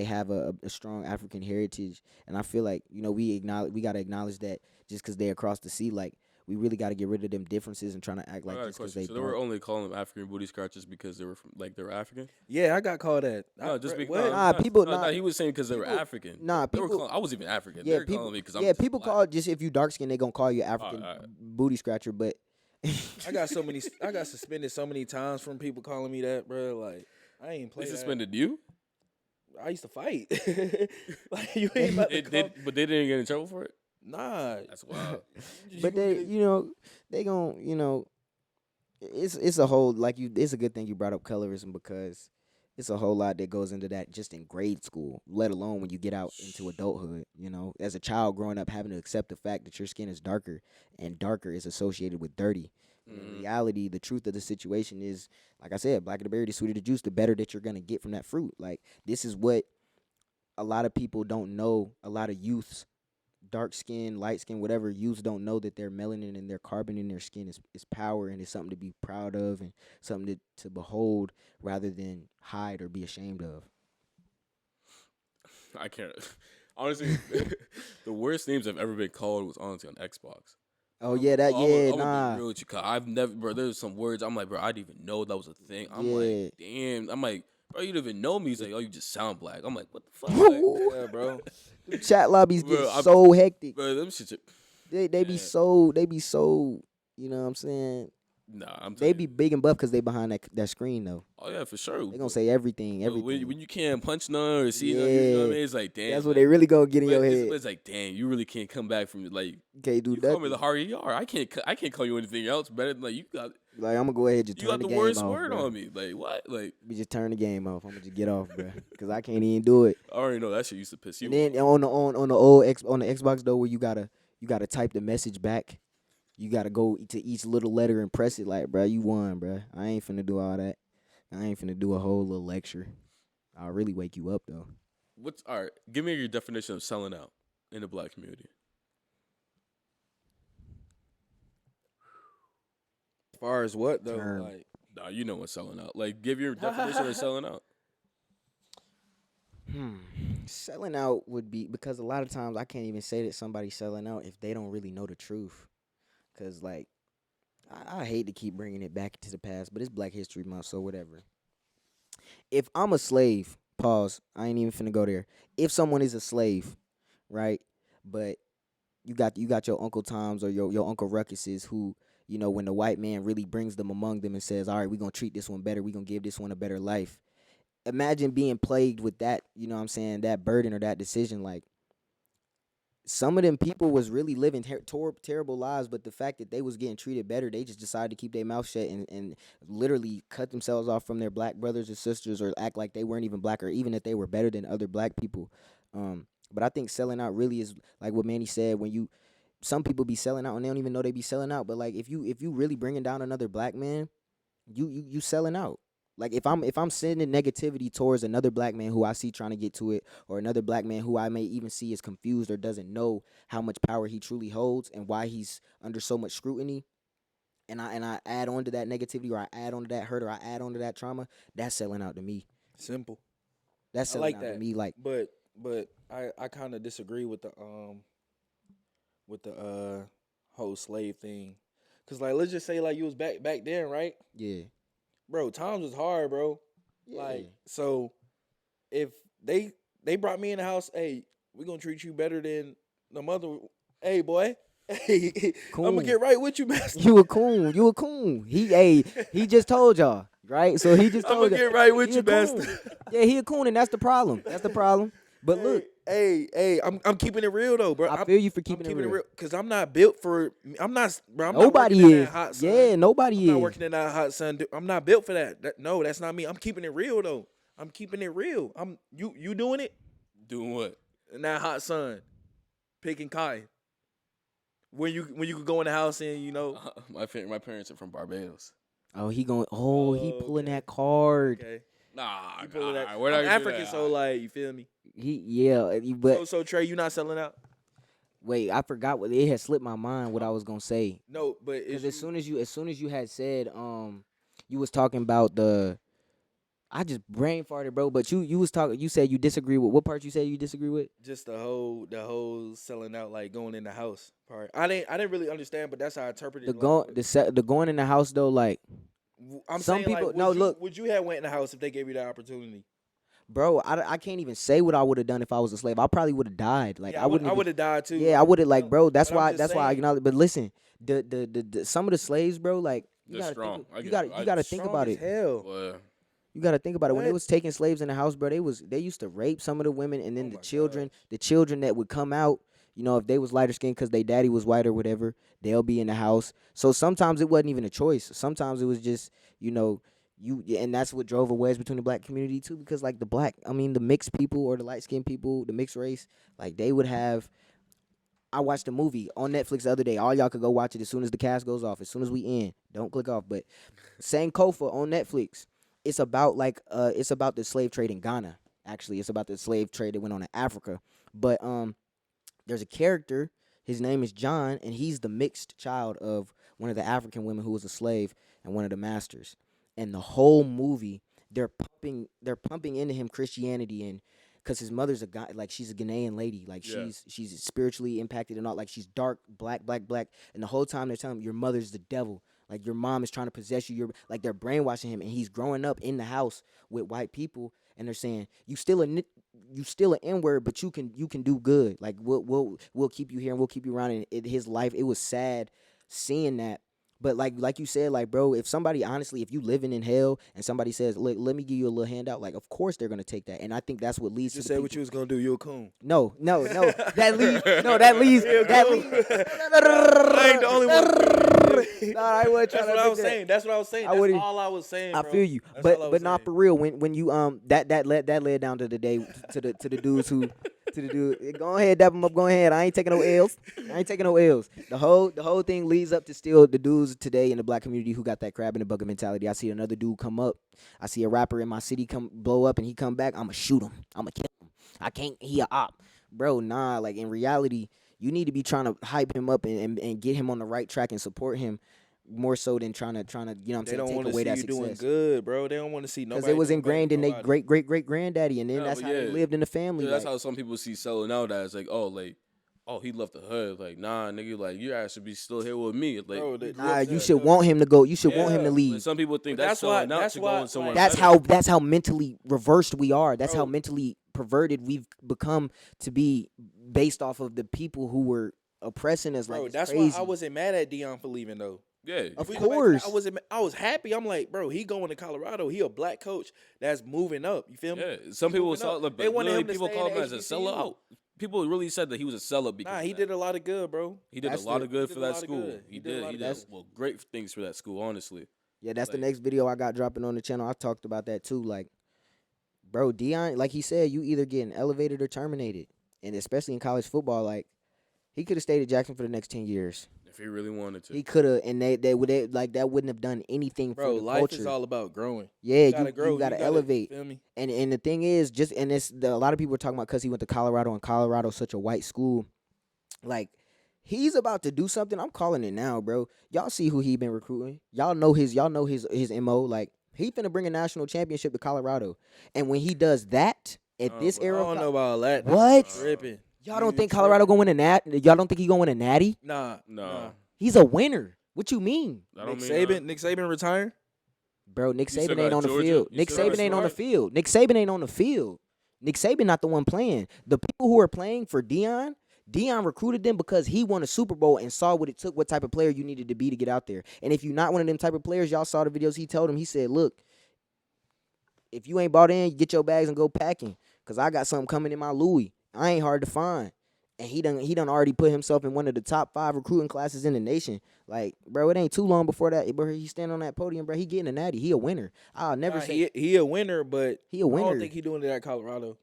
have a strong African heritage, and I feel like we gotta acknowledge that just because they're across the sea, like we really got to get rid of them differences and trying to act I like got a just because question. they So they were dark. only calling them African booty scratchers because they were from, like they were African. Yeah, I got called that. No, just because what? Nah, people- nah, he was saying because they were people- African. nah, They were people- calling, I was even African. Yeah, They're people. calling me because I'm Yeah, just people black. call just if you dark skin, they gonna call you African alright. booty scratcher. But I got suspended so many times from people calling me that, bro. Like I ain't play They that. suspended you. I used to fight. Like you ain't about to call. But they didn't get in trouble for it. Nah. That's wild. but they they gon' it's a whole like you. It's a good thing you brought up colorism because it's a whole lot that goes into that just in grade school, let alone when you get out into adulthood. As a child growing up, having to accept the fact that your skin is darker and darker is associated with dirty. In reality, the truth of the situation is, like I said, blacker the berry, the sweeter the juice, the better that you're gonna get from that fruit. Like this is what a lot of people don't know. A lot of youths, dark skin, light skin, whatever, youths don't know that their melanin and their carbon in their skin is power and is something to be proud of and something to behold rather than hide or be ashamed of. I can't. Honestly, the worst names I've ever been called was honestly on Xbox. Oh yeah, that I'm yeah, gonna be nah. real with you, 'cause I've never, bro. There's some words I'm like, bro, I didn't even know that was a thing. I'm Yeah. like, damn. I'm like, bro, you didn't even know me. He's like, oh, you just sound black. I'm like, what the fuck? Like, Yeah, bro. Chat lobbies Bro, get I'm- so hectic. bro, them shit. They be Yeah. so you know what I'm saying? Nah, I'm. They telling be you. big and buff because they behind that screen though. Oh yeah, for sure. They gonna say everything, But everything. when you can't punch none or see none, you know what I Yeah. mean? It's like, damn. That's like, what they really gonna get in your it's, head. it's like, damn, you really can't come back from like. Can't do You call me nothing. the hard you are. I can't call you anything else better than like you got. Like I'm gonna go ahead and just You turn got the the game worst off. word Bro. on me. Like what? Like We just turn the game off. I'm gonna just get off, bro, because I can't even do it. I already know that shit used to piss you And then off. on the old on the Xbox though, where you gotta type the message back. You gotta go to each little letter and press it. Like, bro, you won, bro. I ain't finna do all that. I ain't finna do a whole little lecture. I'll really wake you up though. What's all right? Give me your definition of selling out in the black community. As far as what though? Term. Like Nah, you know what's selling out. Like, give your definition of selling out. Selling out would be because a lot of times I can't even say that somebody's selling out if they don't really know the truth. Cause like I hate to keep bringing it back to the past, but it's Black History Month, so whatever. If I'm a slave, pause. I ain't even finna go there. If someone is a slave, right? But you got your Uncle Toms or your Uncle Ruckuses who, when the white man really brings them among them and says, all right, we're gonna treat this one better, we're gonna give this one a better life. Imagine being plagued with that, that burden or that decision. Like, some of them people was really living terrible lives, but the fact that they was getting treated better, they just decided to keep their mouth shut and literally cut themselves off from their black brothers and sisters or act like they weren't even black or even that they were better than other black people. But I think selling out really is like what Manny said. Some people be selling out and they don't even know they be selling out. But like if you really bringing down another black man, you selling out. Like if I'm sending negativity towards another black man who I see trying to get to it, or another black man who I may even see is confused or doesn't know how much power he truly holds and why he's under so much scrutiny, and I add on to that negativity or I add on to that hurt or I add on to that trauma, that's selling out to me. simple. That's I selling like out that. to me. Like But I kind of disagree with the whole slave thing. Cause like let's just say like you was back then, right? yeah, Bro, times was hard, bro. yeah. Like so if they brought me in the house, hey, we gonna treat you better than the mother. Hey boy. Hey, I'm Cool. gonna get right with you, master. You a coon. He just told y'all, right? So he just I'm told gonna y'all. get right with He you, a coon. master. Yeah, he a coon, and that's the problem. But look, hey, I'm keeping it real though, bro. I feel you for I'm keeping it real. because I'm not built for. I'm not, bro. I'm Nobody not working in is. that hot sun. Yeah, nobody I'm is. not working in that hot sun. I'm not built for that. No, that's not me. I'm keeping it real though. I'm keeping it real. You doing it Doing what? in that hot sun, picking cotton. When you could go in the house and My parents are from Barbados. Oh, he going. Oh, he Oh, pulling okay. that card. Okay. Nah, You pulling that. we're not I'm gonna do African, that. so like, you feel me? But So Trey, you not selling out? wait, I forgot what it had slipped my mind what I was gonna say. No, but Because it's as soon as you had said you was talking about the I just brain farted, bro. But you was talking. You said you disagree with what part you said you disagree with. just the whole selling out, like going in the house part. I didn't really understand, but that's how I interpreted The it. go the going in the house though, like I'm some saying, people- like, no, look. would you have went in the house if they gave you that opportunity? bro, I can't even say what I would have done if I was a slave. I probably would have died. Like Yeah, I wouldn't. I would have died too. Yeah, I would have. Like, No, bro, that's but I'm why. just That's why I saying. acknowledge. But listen, the some of the slaves, bro, like you They're gotta strong. think. I You get gotta it. you gotta think Strong about as it. Hell. Well, You gotta think about it. When they What? was taking slaves in the house, bro, they used to rape some of the women, and then Oh the my children that would come out, you know, if they was lighter skinned because they daddy was white or whatever, they'll be in the house. So sometimes it wasn't even a choice. Sometimes it was just, you know, and that's what drove a wedge between the black community too, because like the mixed people or the light skinned people, the mixed race, like they would have. I watched a movie on Netflix the other day. All y'all could go watch it as soon as the cast goes off. As soon as we end, don't click off. But Sankofa on Netflix. It's about the slave trade in Ghana. Actually, it's about the slave trade that went on in Africa. But there's a character. His name is John, and he's the mixed child of one of the African women who was a slave and one of the masters. And the whole movie, they're pumping into him Christianity and because his mother's a guy, like she's a Ghanaian lady, like Yeah. she's spiritually impacted and all, like she's dark, black, and the whole time they're telling him your mother's the devil, like your mom is trying to possess you. You're like they're brainwashing him, and he's growing up in the house with white people, and they're saying you still an N word, but you can do good. Like we'll keep you here and we'll keep you around. And his life, it was sad seeing that. But like you said, like bro, if somebody honestly, if you living in hell and somebody says, look, let me give you a little handout, like of course they're gonna take that, and I think that's what leads Just to the say what people. you was gonna do. You a coon. No, that leads. No, that leads. That leads. I ain't the only one. Nah, I wasn't trying That's what to I make was that. saying. That's what I was saying. I That's wouldn't- all I was saying. I bro. feel you, That's all I was but not saying. for real. When you that led down to the day to the dudes who to the dude. Go ahead, dap him up. Go ahead. I ain't taking no L's. The whole thing leads up to still the dudes today in the black community who got that crab in the bucket mentality. I see another dude come up. I see a rapper in my city come blow up and he come back. I'ma shoot him. I'ma kill him. I can't. He a op, bro. Nah, like in reality, you need to be trying to hype him up and get him on the right track and support him more so than trying to you know what I'm They saying, don't take want to away see that you doing success. good, bro. They don't want to see nobody. Because it was doing better ingrained than in their nobody. great granddaddy, and then Yeah, that's but how they yeah. lived in the family. yeah, that's like, how some people see selling out as like, oh, he left the hood. Like, nah, nigga, like you guys should be still here with me. Like, Bro, nah, you should want him to go. You should want him to Yeah, but leave. some people think But that's that's why- selling out that's to why, going somewhere. like- better. That's how mentally reversed we are. That's how Bro. mentally perverted we've become to be based off of the people who were oppressing us. Like, Bro, it's that's crazy. why I wasn't mad at Dion for leaving though. Yeah, Of If we go back to course. that, I was happy. I'm like, bro, he going to Colorado. He a black coach that's moving up. You feel me? yeah. Some He people moving saw, up. like, They wanted literally him to people stay in call the him as a HBCU. sellout. People really said that he was a sellout because Nah, of he that. did a lot of good, bro. He did That's a lot the- of good he for did a that lot of school. good. He He did a did. lot He of did good. well, great things for that school. Honestly, Yeah, that's the like- next video I got dropping on the channel. I talked about that too. Like, bro, Dion, like he said, you either getting elevated or terminated, and especially in college football, like he could have stayed at Jackson for the next 10 years. if he really wanted to. He could have, and they would like that wouldn't have done anything Bro, for the life culture. is all about growing. Yeah, You gotta grow. you gotta elevate. Feel me? And the thing is, a lot of people are talking about because he went to Colorado and Colorado's such a white school. Like, he's about to do something. I'm calling it now, bro. Y'all see who he been recruiting. Y'all know his MO. Like, he finna bring a national championship to Colorado. And when he does that at this bro, era, I of don't co- know about all that. What? Tripping. y'all don't You think Colorado tripping. gonna win a nat? Y'all don't think he gonna win a natty? Nah, No. He's a winner. What you mean? I don't Nick mean Saban, Nick Saban retiring. Bro, Nick You still Saban ain't got on the Georgia? field. You Nick still got Saban ain't on the Smart? field. Nick Saban ain't on the field. Nick Saban not the one playing. The people who are playing for Dion recruited them because he won a Super Bowl and saw what it took, what type of player you needed to be to get out there. And if you're not one of them type of players, y'all saw the videos he told him. He said, look, if you ain't bought in, get your bags and go packing. Because I got something coming in my Louis. I ain't hard to find. And he done already put himself in one of the top 5 recruiting classes in the nation. Like, bro, it ain't too long before that, bro. He stand on that podium, bro. He getting a natty. He a winner. I'll never Nah, say he a winner, but he a I winner. don't think he doing it at Colorado.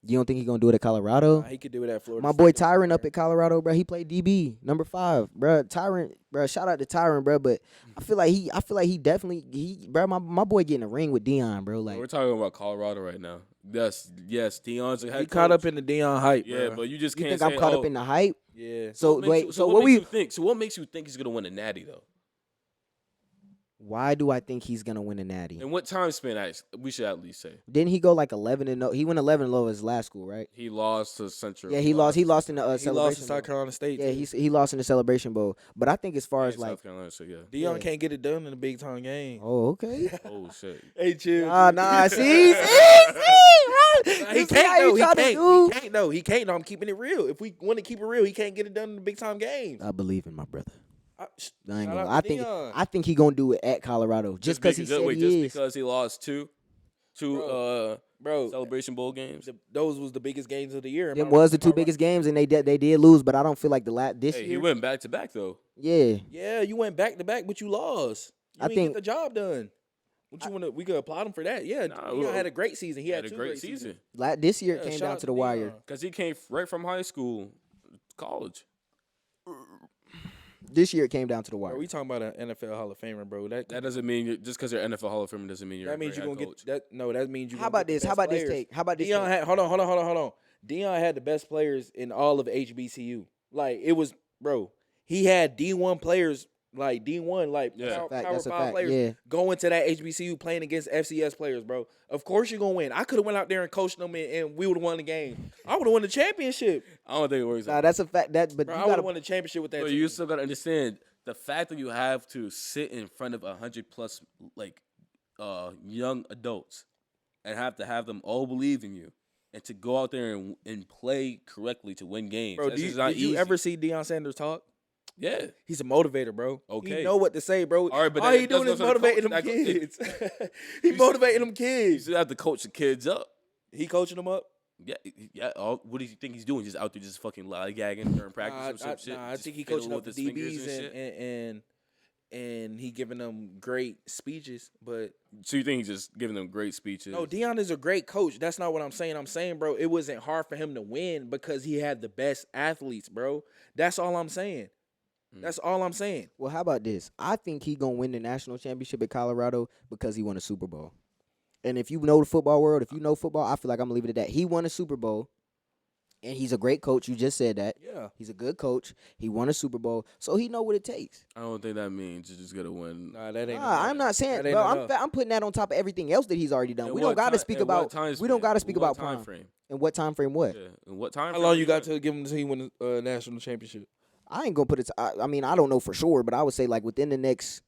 You don't think he gonna do it at Colorado? He could do it at Florida. My boy State. Tyron up at Colorado, bro. He played DB, number 5, bro. Tyron, bro. Shout out to Tyron, bro. But I feel like he definitely, bro. My boy getting a ring with Dion, bro. Like We're talking about Colorado right now. Yes, Deion's a head He coach. caught up in the Deion hype. Yeah, bro. but you just you can't think say, I'm caught up in the hype? Yeah. So wait, so what we? think? So what makes you think he's gonna win a natty though? Why do I think he's gonna win a natty? And what time span? We should at least say Didn't he go like 11-0? He went 11-0 his last school, right? he lost to Central. Yeah, he lost. He lost in the He lost celebration. to South Bowl. Carolina State. Yeah, too. he lost in the Celebration Bowl. But I think as far as like, South Carolina. So yeah. Deion yeah. can't get it done in a big time game. oh okay. Oh shit. Hey, chill. Nah, see, bro. He can't though. He can't though. He can't though. I'm keeping it real. If we want to keep it real, he can't get it done in the big time games. I believe in my brother. I ain't Shout gonna. out I to think Deion. I think he gonna do it at Colorado just because he said he just is. because he lost two Bro, Celebration Bowl games. those was the biggest games of the year. Them was the two biggest games, and they did lose. But I don't feel like this Hey, he year. went back to back though. Yeah, Yeah, you went back to back, but you lost. You I didn't think- get the job done. What you want to? We could applaud him for that. Yeah, Nah, Deion had a great season. He had a two great season this year it Yeah, came shout down out to the wire. Deion. because he came right from high school, college. This year it came down to the wire. Bro, we talking about an NFL Hall of Famer, bro. That Doesn't mean just because you're NFL Hall of Famer doesn't mean you're. that means you're you're gonna gonna get that. No, that means you. How about this? How about this take? How about this? Deion take? had hold on. Deion had the best players in all of HBCU. Like it was, bro. He had D1 players, like D1, like Yeah. power, Fact, power that's a 5 fact, players yeah. going to that HBCU playing against FCS players, bro. Of course you're gonna win. I could have went out there and coached them, and we would have won the game. I would have won the championship. I don't think it works. Nah, that's a fact. But Bro, you I would gotta. have won the championship with that. But team. you still gotta understand the fact that you have to sit in front of 100+ like young adults and have to have them all believe in you and to go out there and play correctly to win games. Bro, That's did just not you easy. ever see Deion Sanders talk? Yeah. He's a motivator, bro. Okay. He know what to say, bro. All right, but all that he doing does is go to the motivating coach. them That go- kids. He motivating them You kids. still have to coach the kids up. He coaching them up. Yeah. What do you think he's doing? Just out there just fucking lollygagging during practice or some shit? I Just think he fiddling coaching up with the his fingers DBs and shit? and he giving them great speeches. But So you think he's just giving them great speeches? no, Deion is a great coach. That's not what I'm saying. I'm saying, bro, it wasn't hard for him to win because he had the best athletes, bro. That's all I'm saying. That's all I'm saying. Well, how about this? I think he gonna win the national championship at Colorado because he won a Super Bowl. And if you know the football world, if you know football, I feel like I'm gonna leave it at that. He won a Super Bowl, and he's a great coach. You just said that. Yeah. He's a good coach. He won a Super Bowl, so he know what it takes. I don't think that means you're just gonna win. Nah, that ain't. Nah, I'm not saying, that ain't bro. enough. I'm putting that on top of everything else that he's already done. In We what don't got to ti- speak in what about. time We don't span? got to speak In what about time prime. frame. And what time frame? What? Yeah. In what time? How frame long you got doing? to give him until he win the national championship? I ain't gonna put it. I mean, I don't know for sure, but I would say like within the next.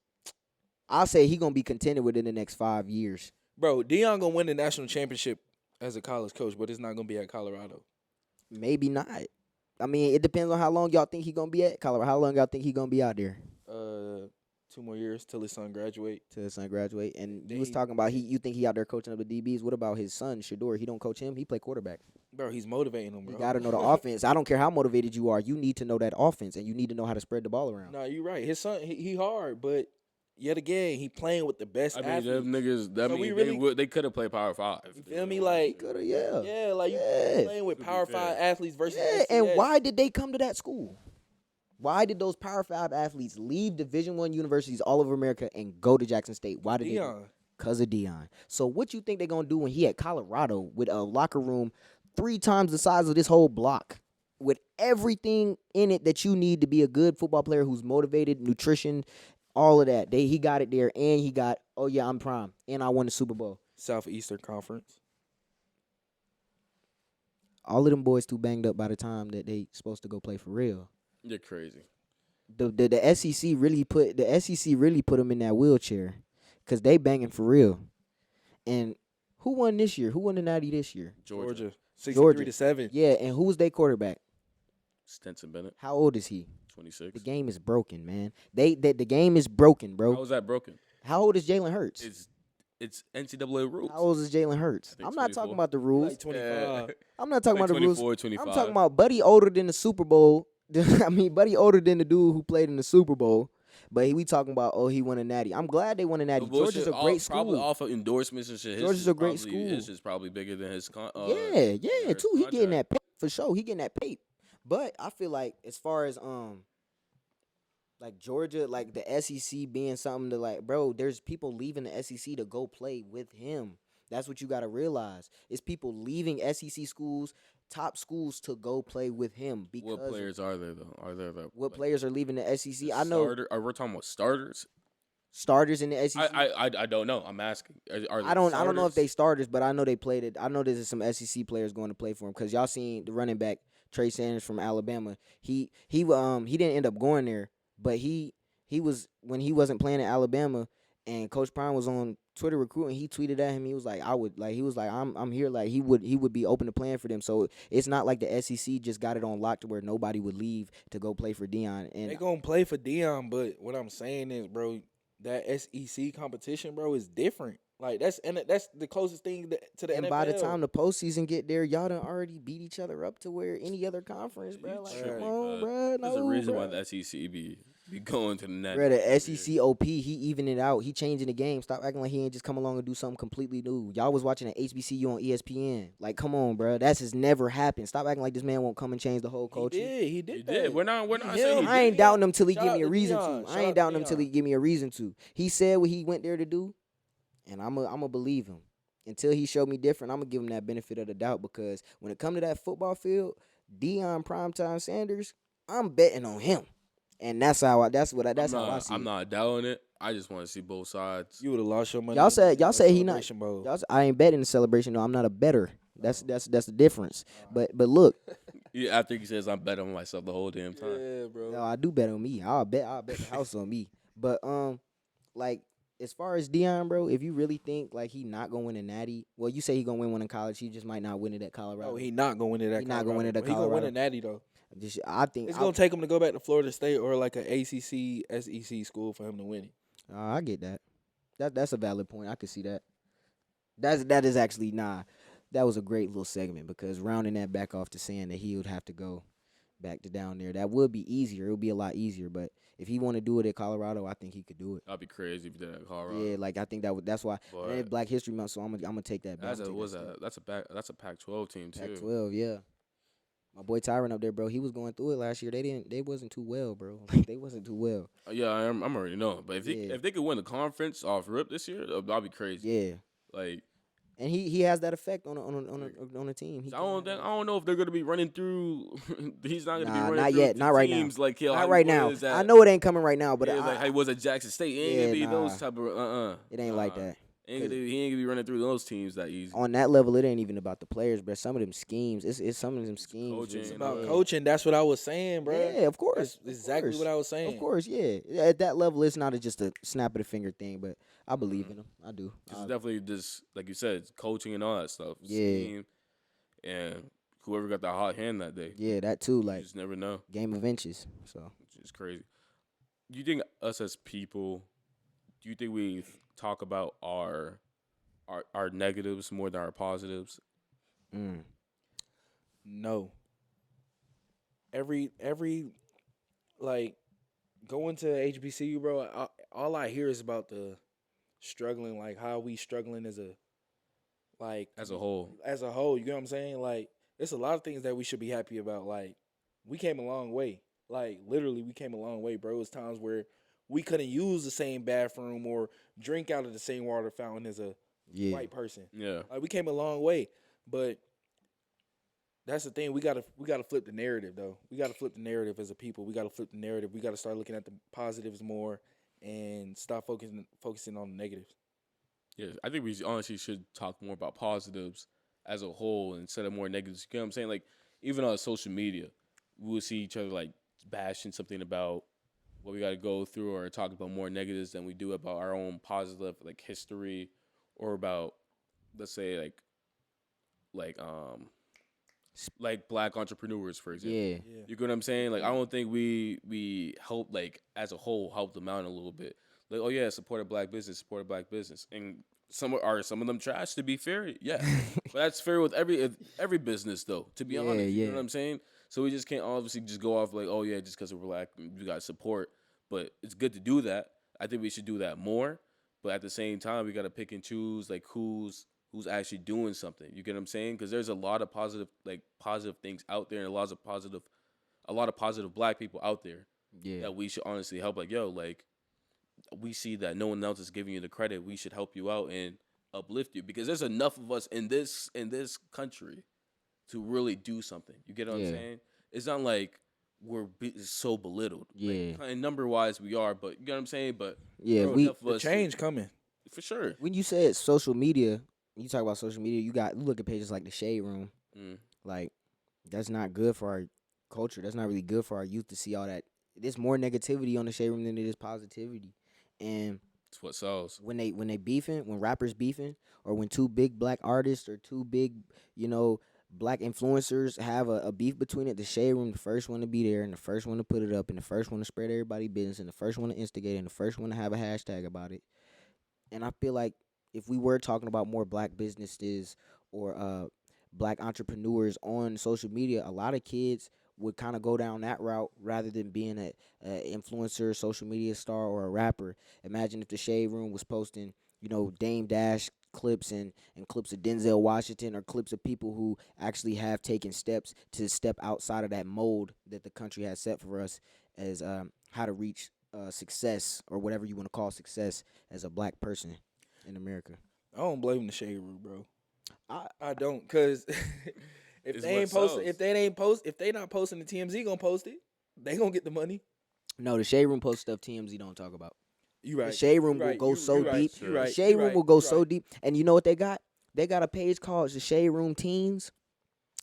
I'll say he gonna be contended within the next 5 years. Bro, Deion gonna win the national championship as a college coach, but it's not gonna be at Colorado. Maybe not. I mean, it depends on how long y'all think he gonna be at Colorado. How long y'all think he gonna be out there 2 more years till his son graduate. till his son graduate? And Then you was he- talking about you think he out there coaching up the DBs. What about his son Shador? He don't coach him. He play quarterback. Bro, he's motivating him, bro. You gotta know the offense. I don't care how motivated you are. You need to know that offense, and you need to know how to spread the ball around. Nah, you're right. His son, he hard, but yet again, he playing with the best I mean, athletes. them niggas. I So we mean, really- they could have played Power 5. You feel me? Like, Coulda, yeah. yeah, like you Yeah. playing with To be Power fair. 5 athletes versus Yeah, FCS. and why did they come to that school? Why did those Power 5 athletes leave Division I universities all over America and go to Jackson State? Why did they? Deion. Because of Deion. So what you think they're gonna do when he at Colorado with a locker room 3 times the size of this whole block, with everything in it that you need to be a good football player who's motivated, nutrition, all of that. He got it there, and he got, oh yeah, I'm prime, and I won the Super Bowl. Southeastern Conference. All of them boys too banged up by the time that they supposed to go play for real. You're crazy. The SEC really put them in that wheelchair, cause they banging for real. And who won this year? Who won the Natty this year? Georgia. Georgia. 63-7. Yeah, and who was their quarterback? Stetson Bennett, How old is he? 26. The game is broken, man. The game is broken, bro. How was that broken? How old is Jalen Hurts? It's NCAA rules. How old is Jalen Hurts? think I'm not 24. talking about the rules. Like 25. I'm not talking Like about the rules. 24, 25. I'm talking about Buddy older than the Super Bowl. I mean, Buddy older than the dude who played in the Super Bowl. But we talking about, oh, he won a natty. I'm glad they won a natty. The bullshit, Georgia's a great Probably school. off of endorsements and shit. Georgia's a great His school. shit's probably bigger than his Yeah, his too. He getting contract. that pay for sure. He getting that pay. But I feel like as far as like Georgia, like the SEC being something to like, bro, there's people leaving the SEC to go play with him. That's what you got to realize. It's people leaving SEC schools, top schools to go play with him because What players are there though? Are there the what like, players are leaving the SEC? I know We're talking about starters. starters in the SEC. I don't know. I'm asking. Are they I don't know if starters? they starters, but I know they played it. I know there's some SEC players going to play for him because y'all seen the running back Trey Sanders from Alabama. He didn't end up going there, but he was when he wasn't playing in Alabama and Coach Prime was on Twitter recruiting. He tweeted at him. He was like, I'm here. Like he would be open to playing for them. So it's not like the SEC just got it on lock to where nobody would leave to go play for Dion. And They gonna play for Dion, but what I'm saying is, bro, that SEC competition, bro, is different. Like that's the closest thing to the and NFL. by the time the postseason get there, y'all done already beat each other up to where any other conference, You bro. Like, tripping, come on, cuz. bro. There's a No, reason why bruh. the SEC be going to the net. Bro, the SEC OP, he even it out. He changing the game. Stop acting like he ain't just come along and do something completely new. Y'all was watching an HBCU on ESPN. Like, come on, bro. That's just never happened. Stop acting like this man won't come and change the whole culture. He He did. did. That. We're not Him. saying he I ain't did. doubting him till he Shout give out me a to reason Deion. to. Shout I out ain't to doubting him till he Deion. give me a reason to. He said what he went there to do, and I'ma believe him. Until he showed me different, I'm gonna give him that benefit of the doubt because when it come to that football field, Deion Primetime Sanders, I'm betting on him, and that's how I see I'm it. not doubting it. I just want to see both sides. You would have lost your money. Y'all in said the he not. Celebration Bowl. I ain't betting the celebration. No, I'm not a better. That's the difference. But look, Yeah, after he says I'm betting on myself the whole damn time. Yeah, bro. no, I do bet on me. I'll bet the house on me. But like as far as Dion, bro, if you really think like he not gonna win a natty, well, you say he gonna win one in college. He just might not win it at Colorado. No, he not gonna win it at He not gonna win it at He gonna win Colorado. a natty though. I think It's gonna take him to go back to Florida State or like a ACC, SEC school for him to win it. I get that. That's a valid point. I could see that. That is actually That was a great little segment because rounding that back off to saying that he would have to go back to down there, that would be easier. It would be a lot easier. But if he want to do it at Colorado, I think he could do it. That'd be crazy if you did that in Colorado. Yeah, like I think that's why. But And it's Black History Month, so I'm gonna take that back. that's a Pac-12 team too. Pac-12, yeah. My boy Tyron up there, bro. He was going through it last year. They wasn't too well, bro. Like they wasn't too well. Yeah, I'm already knowing. But Yeah. if they could win the conference off rip this year, that'd be crazy. Yeah, Like and he has that effect on a team. He I don't know if they're gonna be running through. He's not gonna be running not through yet. Not right now. teams like Not right now. was at, I know it ain't coming right now, but yeah, like he was at Jackson State. He ain't Yeah, gonna be nah. those type of it ain't like that. He ain't gonna be running through those teams that easy. On that level, it ain't even about the players, bro. Some of them schemes, it's some of them schemes. coaching, It's Yeah. about Yeah. coaching. That's what I was saying, bro. Yeah, of course. That's exactly what I was saying. Of course, yeah. At that level, it's not just a snap of the finger thing, but I believe in him. I do. It's definitely just like you said, it's coaching and all that stuff. Yeah. Scheme, and whoever got that hot hand that day, Yeah, that too. you Like just never know. game of inches. So Which is crazy. Do you think us as people, do you think we talk about our negatives more than our positives? No. Every like going to HBCU, bro. All I hear is about the struggling, like how we struggling as a Whole. As a whole, you know what I'm saying? Like it's a lot of things that we should be happy about. Like we came a long way. Like literally, we came a long way, bro. It's times where we couldn't use the same bathroom or drink out of the same water fountain as a yeah, white person. Yeah. Like we came a long way, but that's the thing. We gotta flip the narrative, though. We gotta flip the narrative as a people. We gotta flip the narrative. We gotta start looking at the positives more and stop focusing on the negatives. Yeah. I think we honestly should talk more about positives as a whole instead of more negatives. You know what I'm saying? Like even on social media, we will see each other like bashing something about what we got to go through or talk about more negatives than we do about our own positive like history or about, let's say like black entrepreneurs, for example. yeah, You get what I'm saying? Like I don't think we help like as a whole help them out a little bit. Like oh yeah, support a black business, and some of them trash. To be fair, yeah, but that's fair with every business though. To be Yeah, honest, you yeah. know what I'm saying? So we just can't obviously just go off like oh yeah, just because we're black, we got support. but it's good to do that. I think we should do that more. But at the same time, we gotta pick and choose like who's actually doing something. You get what I'm saying? Because there's a lot of positive things out there, and a lot of positive black people out there Yeah. that we should honestly help. Like, yo, like we see that no one else is giving you the credit. We should help you out and uplift you because there's enough of us in this country to really do something. You get what I'm Yeah. saying? It's not like we're so belittled. Yeah. Like, number wise, we are, but you get what I'm saying. But Yeah, bro, we enough of The us change coming. for sure. when you said social media, you talk about social media, you look at pages like the Shade Room. Mm. Like, that's not good for our culture. That's not really good for our youth to see all that. There's more negativity on the Shade Room than it is positivity. And It's what sells. when they beefing, when rappers beefing, or when two big black artists or two big, black influencers have a beef between it, the Shade Room, the first one to be there, and the first one to put it up, and the first one to spread everybody's business, and the first one to instigate, and the first one to have a hashtag about it. And I feel like if we were talking about more black businesses or black entrepreneurs on social media, a lot of kids would kind of go down that route rather than being a influencer, social media star, or a rapper. Imagine if the Shade Room was posting, Dame Dash clips and clips of Denzel Washington or clips of people who actually have taken steps to step outside of that mold that the country has set for us as how to reach success or whatever you want to call success as a black person in America. I don't blame the Shade Room, bro. I- I don't, cause if It's they what ain't posting, sells. if they not posting, the TMZ gonna post it. They gonna get the money. No, the Shade Room post stuff TMZ don't talk about. You right. The Shade Room You will right. go You so right. deep. You right. The Shade You Room right. will go You so right. deep. And you know what they got? They got a page called the Shade Room Teens.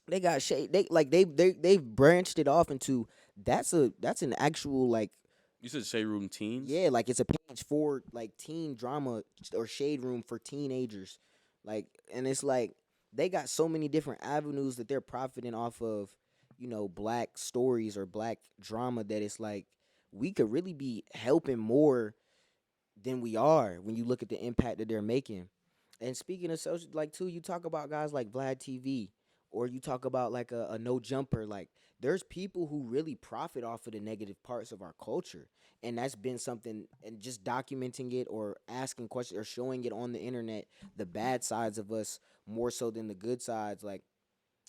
They got shade. They've branched it off into that's an actual like You said Shade Room Teens? yeah, like it's a page for like teen drama or Shade Room for teenagers. Like, and it's like they got so many different avenues that they're profiting off of, black stories or black drama that it's like we could really be helping more than we are when you look at the impact that they're making. And speaking of social, like too, you talk about guys like Vlad TV, or you talk about like a no jumper. Like there's people who really profit off of the negative parts of our culture, and that's been something. And just documenting it or asking questions or showing it on the internet, the bad sides of us more so than the good sides. Like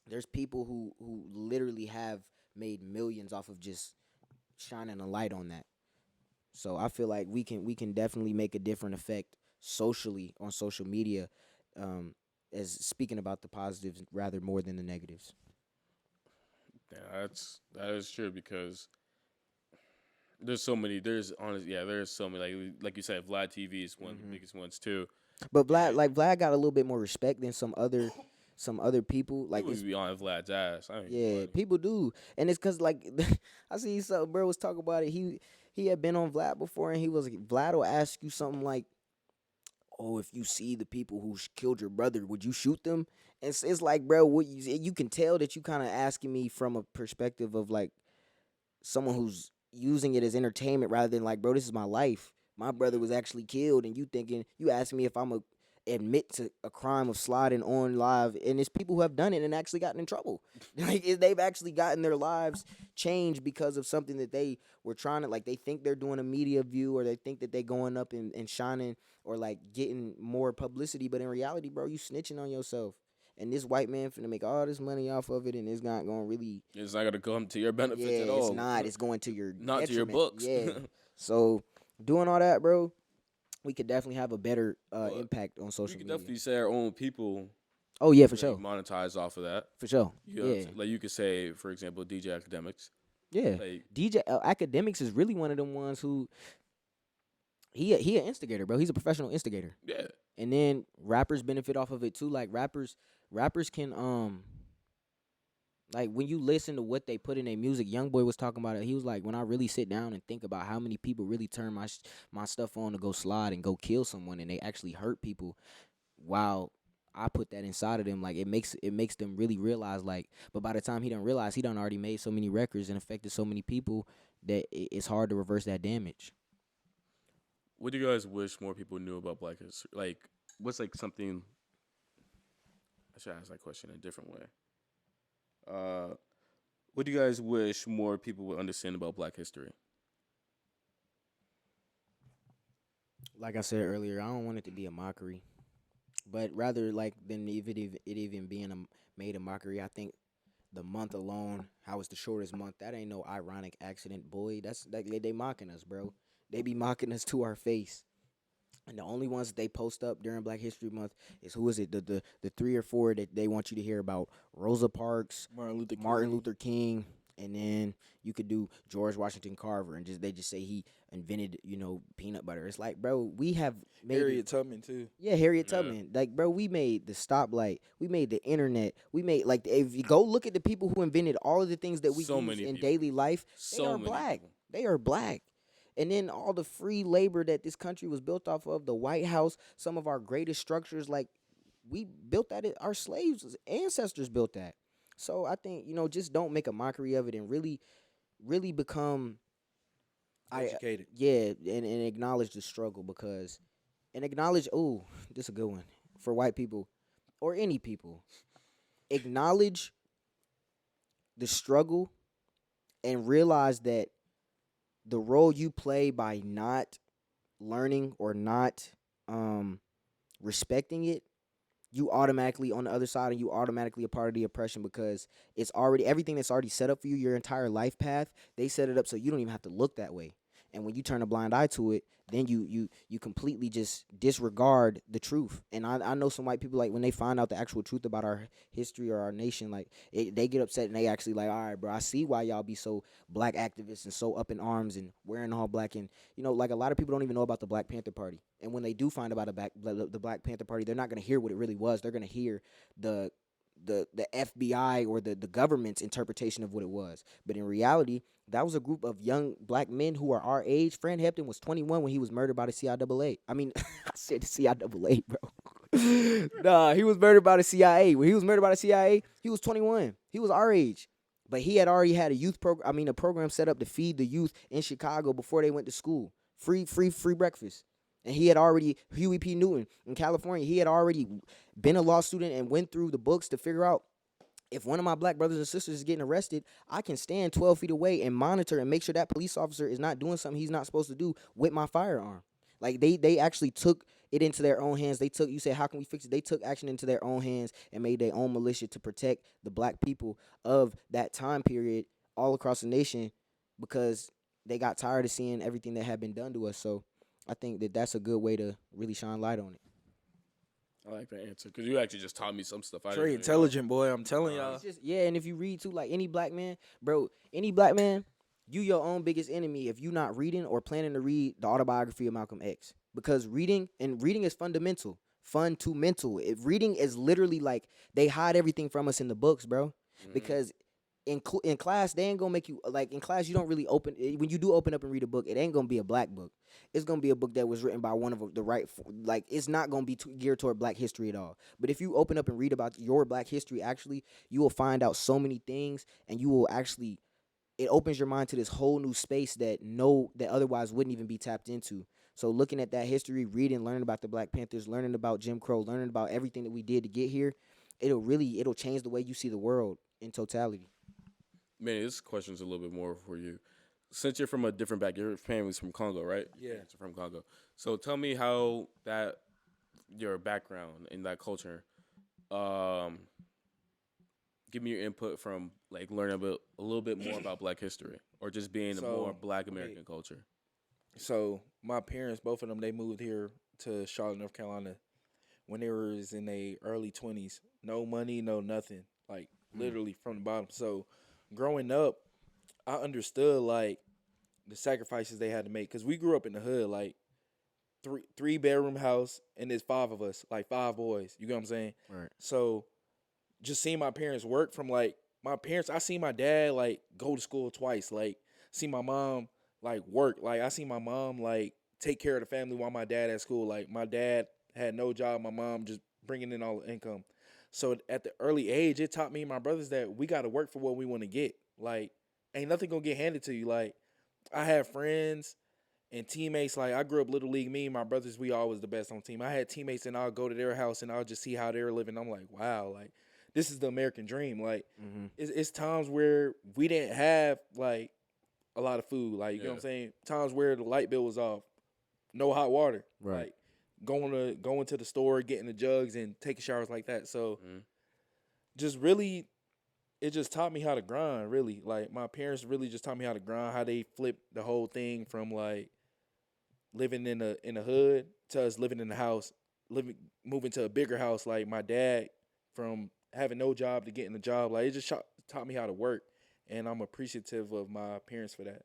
there's people who literally have made millions off of just shining a light on that. So I feel like we can definitely make a different effect socially on social media, as speaking about the positives rather more than the negatives. Yeah, that is true because there's so many. There's so many. Like you said, Vlad TV is one of the biggest ones too. But Vlad got a little bit more respect than some other people. Like People it's, be on Vlad's ass. I ain't yeah, lying. people do, and it's cause like I see some bro was talking about it. He had been on Vlad before, and Vlad will ask you something like, "Oh, if you see the people who killed your brother, would you shoot them?" And it's like, bro, what you can tell that you kind of asking me from a perspective of like someone who's using it as entertainment rather than like, bro, this is my life. My brother was actually killed, and you asking me if I'm a admit to a crime of sliding on live, and it's people who have done it and actually gotten in trouble. Like they've actually gotten their lives changed because of something that they were trying to like. They think they're doing a media view, or they think that they going up and shining, or like getting more publicity, but in reality, bro, you snitching on yourself. And this white man finna make all this money off of it, and it's not gonna really. It's not gonna come to your benefits Yeah, at all. it's not. It's going to your Not to your detriment. books. Yeah. So doing all that, bro, we could definitely have a better Well, impact on We social can media. definitely say our own people. Oh yeah, for Really sure, monetize off of that. for sure. You know what I'm Yeah, saying? Like you could say, for example, DJ Academics. yeah. Like DJ Academics is really one of them ones who he an instigator, bro. He's a professional instigator. yeah, And then rappers benefit off of it too. Like rappers can like when you listen to what they put in their music. YoungBoy was talking about it. He was like, when I really sit down and think about how many people really turn my stuff on to go slide and go kill someone, and they actually hurt people, while I put that inside of them, like it makes them really realize like. But by the time he done realize, he done already made so many records and affected so many people that it's hard to reverse that damage. what do you guys wish more people knew about Black history? Like, what's like something? I should ask that question in a different way. What do you guys wish more people would understand about Black history? Like I said earlier, I don't want it to be a mockery, but rather like than it even being made a mockery. I think the month alone, how it's the shortest month. That ain't no ironic accident, boy. That's like they mocking us, bro. They be mocking us to our face. And the only ones that they post up during Black History Month is who is it? The 3 or 4 that they want you to hear about: Rosa Parks, Martin Luther King, and then you could do George Washington Carver, and they just say he invented peanut butter. It's like, bro, we have made Harriet Tubman too. yeah, Harriet Yeah. Tubman. Like, bro, we made the stoplight. We made the internet. We made like if you go look at the people who invented all of the things that we So use many in people. daily life, they So are many black. people. They are black. And then all the free labor that this country was built off of, the White House, some of our greatest structures, like we built that. Our slaves, ancestors built that. So I think just don't make a mockery of it and really, really become, Educated. yeah, and acknowledge the struggle and acknowledge. Oh, this is a good one for white people or any people. Acknowledge the struggle and realize that the role you play by not learning or not respecting it, you automatically on the other side and you automatically a part of the oppression because it's already everything that's already set up for you, your entire life path, they set it up so you don't even have to look that way. And when you turn a blind eye to it, then you completely just disregard the truth. And I know some white people, like, when they find out the actual truth about our history or our nation, like they get upset and they actually like, all right, bro, I see why y'all be so black activists and so up in arms and wearing all black. And like a lot of people don't even know about the Black Panther Party. And when they do find about the Black Panther Party, they're not gonna hear what it really was. They're gonna hear the FBI or the government's interpretation of what it was. But in reality, that was a group of young black men who are our age. Fran Hampton was 21 when he was murdered by the CIAA. I mean, I said the CIAA, bro. Nah, he was murdered by the CIA. When he was murdered by the CIA, he was 21. He was our age. But he had already had a youth program. I mean, a program set up to feed the youth in Chicago before they went to school. Free breakfast. And he had already, Huey P. Newton in California, he had already been a law student and went through the books to figure out if one of my black brothers and sisters is getting arrested, I can stand 12 feet away and monitor and make sure that police officer is not doing something he's not supposed to do with my firearm. Like they actually took it into their own hands. You said, how can we fix it? They took action into their own hands and made their own militia to protect the black people of that time period all across the nation because they got tired of seeing everything that had been done to us. So I think that that's a good way to really shine light on it. I like that answer because you actually just taught me some stuff. I Very didn't know. intelligent boy. I'm telling y'all. It's just, yeah, and if you read too, like any black man, you your own biggest enemy if you not reading or planning to read the autobiography of Malcolm X. Because reading is fundamental, fun to mental. Reading is literally like they hide everything from us in the books, bro. Because in class they ain't gonna make you like in class you don't really open when you do open up and read a book, it ain't gonna be a black book. It's gonna be a book that was written by one of the right, like it's not gonna be geared toward black history at all. But if you open up and read about your black history, actually you will find out so many things, and you will actually, it opens your mind to this whole new space that otherwise wouldn't even be tapped into. So looking at that history, reading, learning about the Black Panthers, learning about Jim Crow, learning about everything that we did to get here, it'll change the way you see the world in totality. Man, this question's a little bit more for you. Since you're from a different back, your family's from Congo, right? Yeah. You're from Congo. So tell me how that your background in that culture, give me your input from like learning a little bit more about Black history or just being a more Black American culture. So my parents, both of them, they moved here to Charlotte, North Carolina when they was in their early 20s. No money, no nothing. Like literally from the bottom. So growing up, I understood like the sacrifices they had to make because we grew up in the hood, like three bedroom house, and there's 5 of us, like 5 boys. You get what I'm saying? Right. So just seeing my parents work from like my parents, I seen my dad like go to school twice, like see my mom like work, like I see my mom like take care of the family while my dad at school. Like my dad had no job, my mom just bringing in all the income. So at the early age, it taught me and my brothers that we got to work for what we want to get. Like ain't nothing gonna get handed to you. Like I had friends and teammates. Like I grew up little league. Me and my brothers, we always the best on the team. I had teammates and I'll go to their house and I'll just see how they're living. I'm like, wow, like this is the American dream. Like it's times where we didn't have like a lot of food. Like you know what I'm saying? Times where the light bill was off. no hot water. Right. Like going to the store, getting the jugs, and taking showers like that. So just really, it just taught me how to grind. Really, like my parents really just taught me how to grind. How they flipped the whole thing from like living in a hood to us living in the house, moving to a bigger house. Like my dad from having no job to getting a job. Like it just taught me how to work, and I'm appreciative of my parents for that.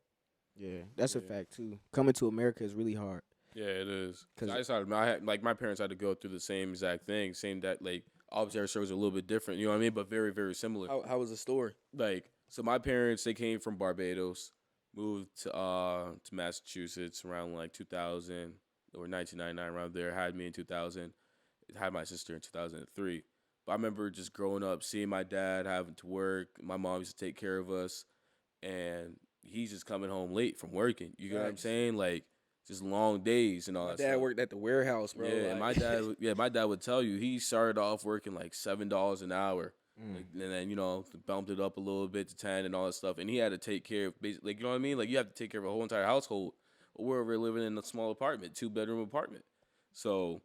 Yeah, that's a Yeah. fact too. Coming to America is really hard. Yeah, it is. 'Cause 'Cause- I just had, like my parents had to go through the same exact thing. Same that like obviously our stories are a little bit different. You know what I mean? But very very similar. How was the story? Like so, my parents they came from Barbados, moved to Massachusetts around like 2000 or 1999 around there. Had me in 2000. Had my sister in 2003. But I remember just growing up, seeing my dad having to work. My mom used to take care of us, and he's just coming home late from working. You know what I'm Facts. saying? Like just long days and all My that dad stuff. worked at the warehouse, bro. Yeah, like- my dad. My dad would tell you he started off working like $7 an hour, like, and then bumped it up a little bit to 10 and all that stuff. And he had to take care of basically, like you know what I mean. Like you have to take care of a whole entire household. Or we're living in a small apartment, 2-bedroom apartment. So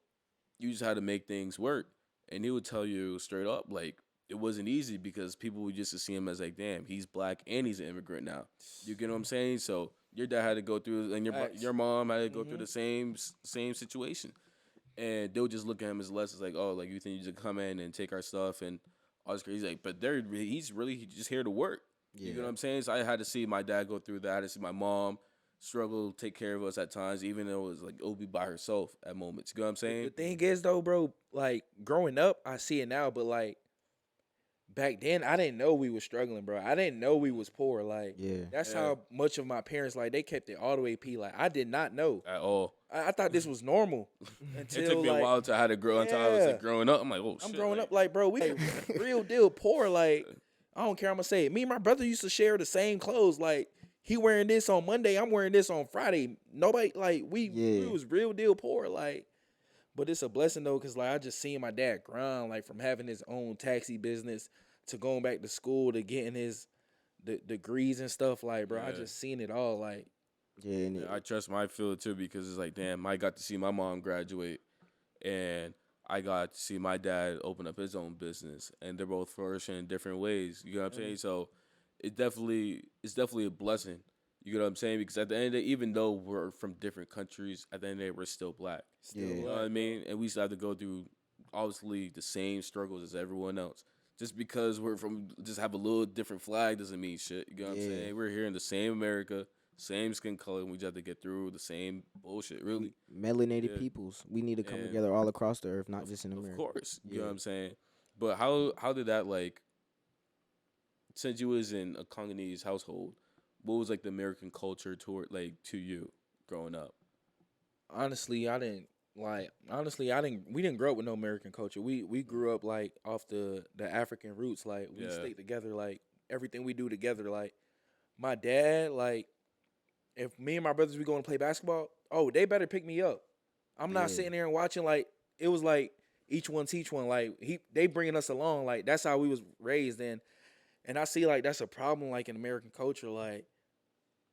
you just had to make things work. And he would tell you straight up, like it wasn't easy because people would just see him as like, damn, he's black and he's an immigrant now. You get what I'm saying? So your dad had to go through, and Facts. your mom had to go through the same situation, and they'll just look at him as less as like, oh, like you think you just come in and take our stuff and all this crazy. He's like, but he's really just here to work. You Yeah. know what I'm saying? So I had to see my dad go through that. I had to see my mom struggle, take care of us at times, even though it was like it'll be by herself at moments. You know what I'm saying? The thing is though, bro, like growing up, I see it now, but like back then, I didn't know we was struggling, bro. I didn't know we was poor. Like Yeah. that's Yeah. how much of my parents like they kept it all the way P. Like I did not know. At all. I thought this was normal until It took me like, a while to how to grow until I was Yeah. like growing up. I'm like, oh shit. I'm growing up like, bro, we like, real deal poor. Like I don't care. I'm gonna say it. Me and my brother used to share the same clothes. Like he wearing this on Monday, I'm wearing this on Friday. Nobody like we Yeah. was real deal poor. Like, but it's a blessing though, cause like I just seen my dad grind, like from having his own taxi business to going back to school to getting his the degrees and stuff. Like, bro, I Yeah. just seen it all. Like, Yeah, and Yeah, I trust my field too because it's like, damn, I got to see my mom graduate, and I got to see my dad open up his own business, and they're both flourishing in different ways. You know what I'm saying? So it's definitely a blessing. You know what I'm saying? Because at the end of the day, even though we're from different countries, at the end of the day, we're still black. still Yeah. You know black, what I bro. mean? And we still have to go through obviously the same struggles as everyone else. Just because we're from just have a little different flag doesn't mean shit. You know what I'm Yeah. saying? We're here in the same America, same skin color, and we just have to get through the same bullshit, really. melanated Yeah. peoples, we need to come And- together all across the earth, not just in Of America. course. You know Yeah. what I'm saying? But how did that like since you was in a Congolese household, what was like the American culture toward like to you growing up? Honestly, I didn't we didn't grow up with no American culture. We grew up like off the African roots. Like we Yeah. stick together, like everything we do together. Like my dad, like if me and my brothers we going to play basketball, oh, they better pick me up. I'm not Yeah. sitting there and watching like it was like each one teach one. Like they bringing us along. Like that's how we was raised in. And I see like that's a problem like in American culture. Like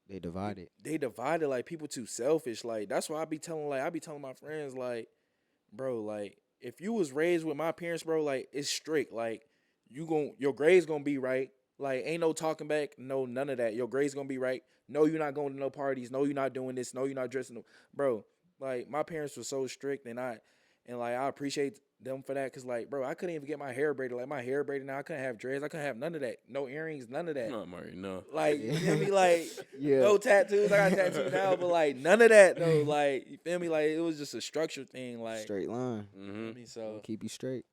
They divided. they divided, like people too selfish. Like that's why I be telling my friends like, bro, like if you was raised with my parents, bro, like it's strict. Like your grades gonna be right. Like ain't no talking back, no none of that. Your grades gonna be right. No, you're not going to no parties. No, you're not doing this. No, you're not dressing. Bro, like my parents were so strict, and I appreciate them for that. Cause like, bro, I couldn't even get my hair braided. Like my hair braided now, I couldn't have dreads. I couldn't have none of that. No earrings, none of that. No, Murray, no. Like, you feel me? Like, Yeah. no tattoos. I got tattoos now, but like none of that though. Like, you feel me? Like it was just a structured thing. Like, Straight line. Mm-hmm. I mean, so Keep you straight.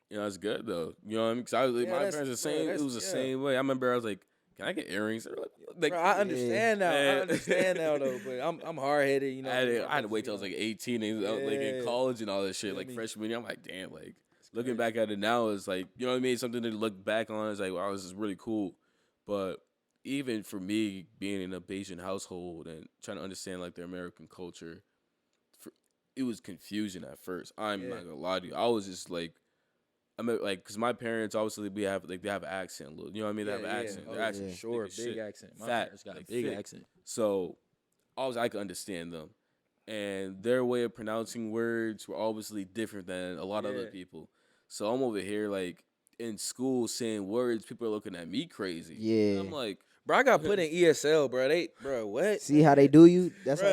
Yeah, that's good though. You know what I mean? Cause I was like, Yeah, my that's- parents the bro, same. It that's- was the yeah. same way. I remember I was like, "Can I get earrings?" They were like, bro, I understand now. Yeah. I understand now though, but I'm hard headed. You know, I had to wait till I was like 18 and like in Yeah. college and all that shit, Yeah, like me- freshman year. I'm like, damn, like looking back at it now is like, you know what I mean? Something to look back on is like, wow, this is really cool. But even for me, being in a Bayesian household and trying to understand like their American culture, it was confusing at first. I'm Yeah. not gonna lie to you. I was just like, I mean, like, cause my parents obviously they have an accent, a little. You know what I mean? They have an accent. Oh, Their yeah, accent, sure, thick as big shit. accent. My Fat, parents got a like big thick. accent. So, I could understand them. and their way of pronouncing words were obviously different than a lot of other Yeah. people. So I'm over here like in school saying words, people are looking at me crazy. Yeah. I'm like, Bro, I got put in ESL, bro. What? See how they do you? That's how.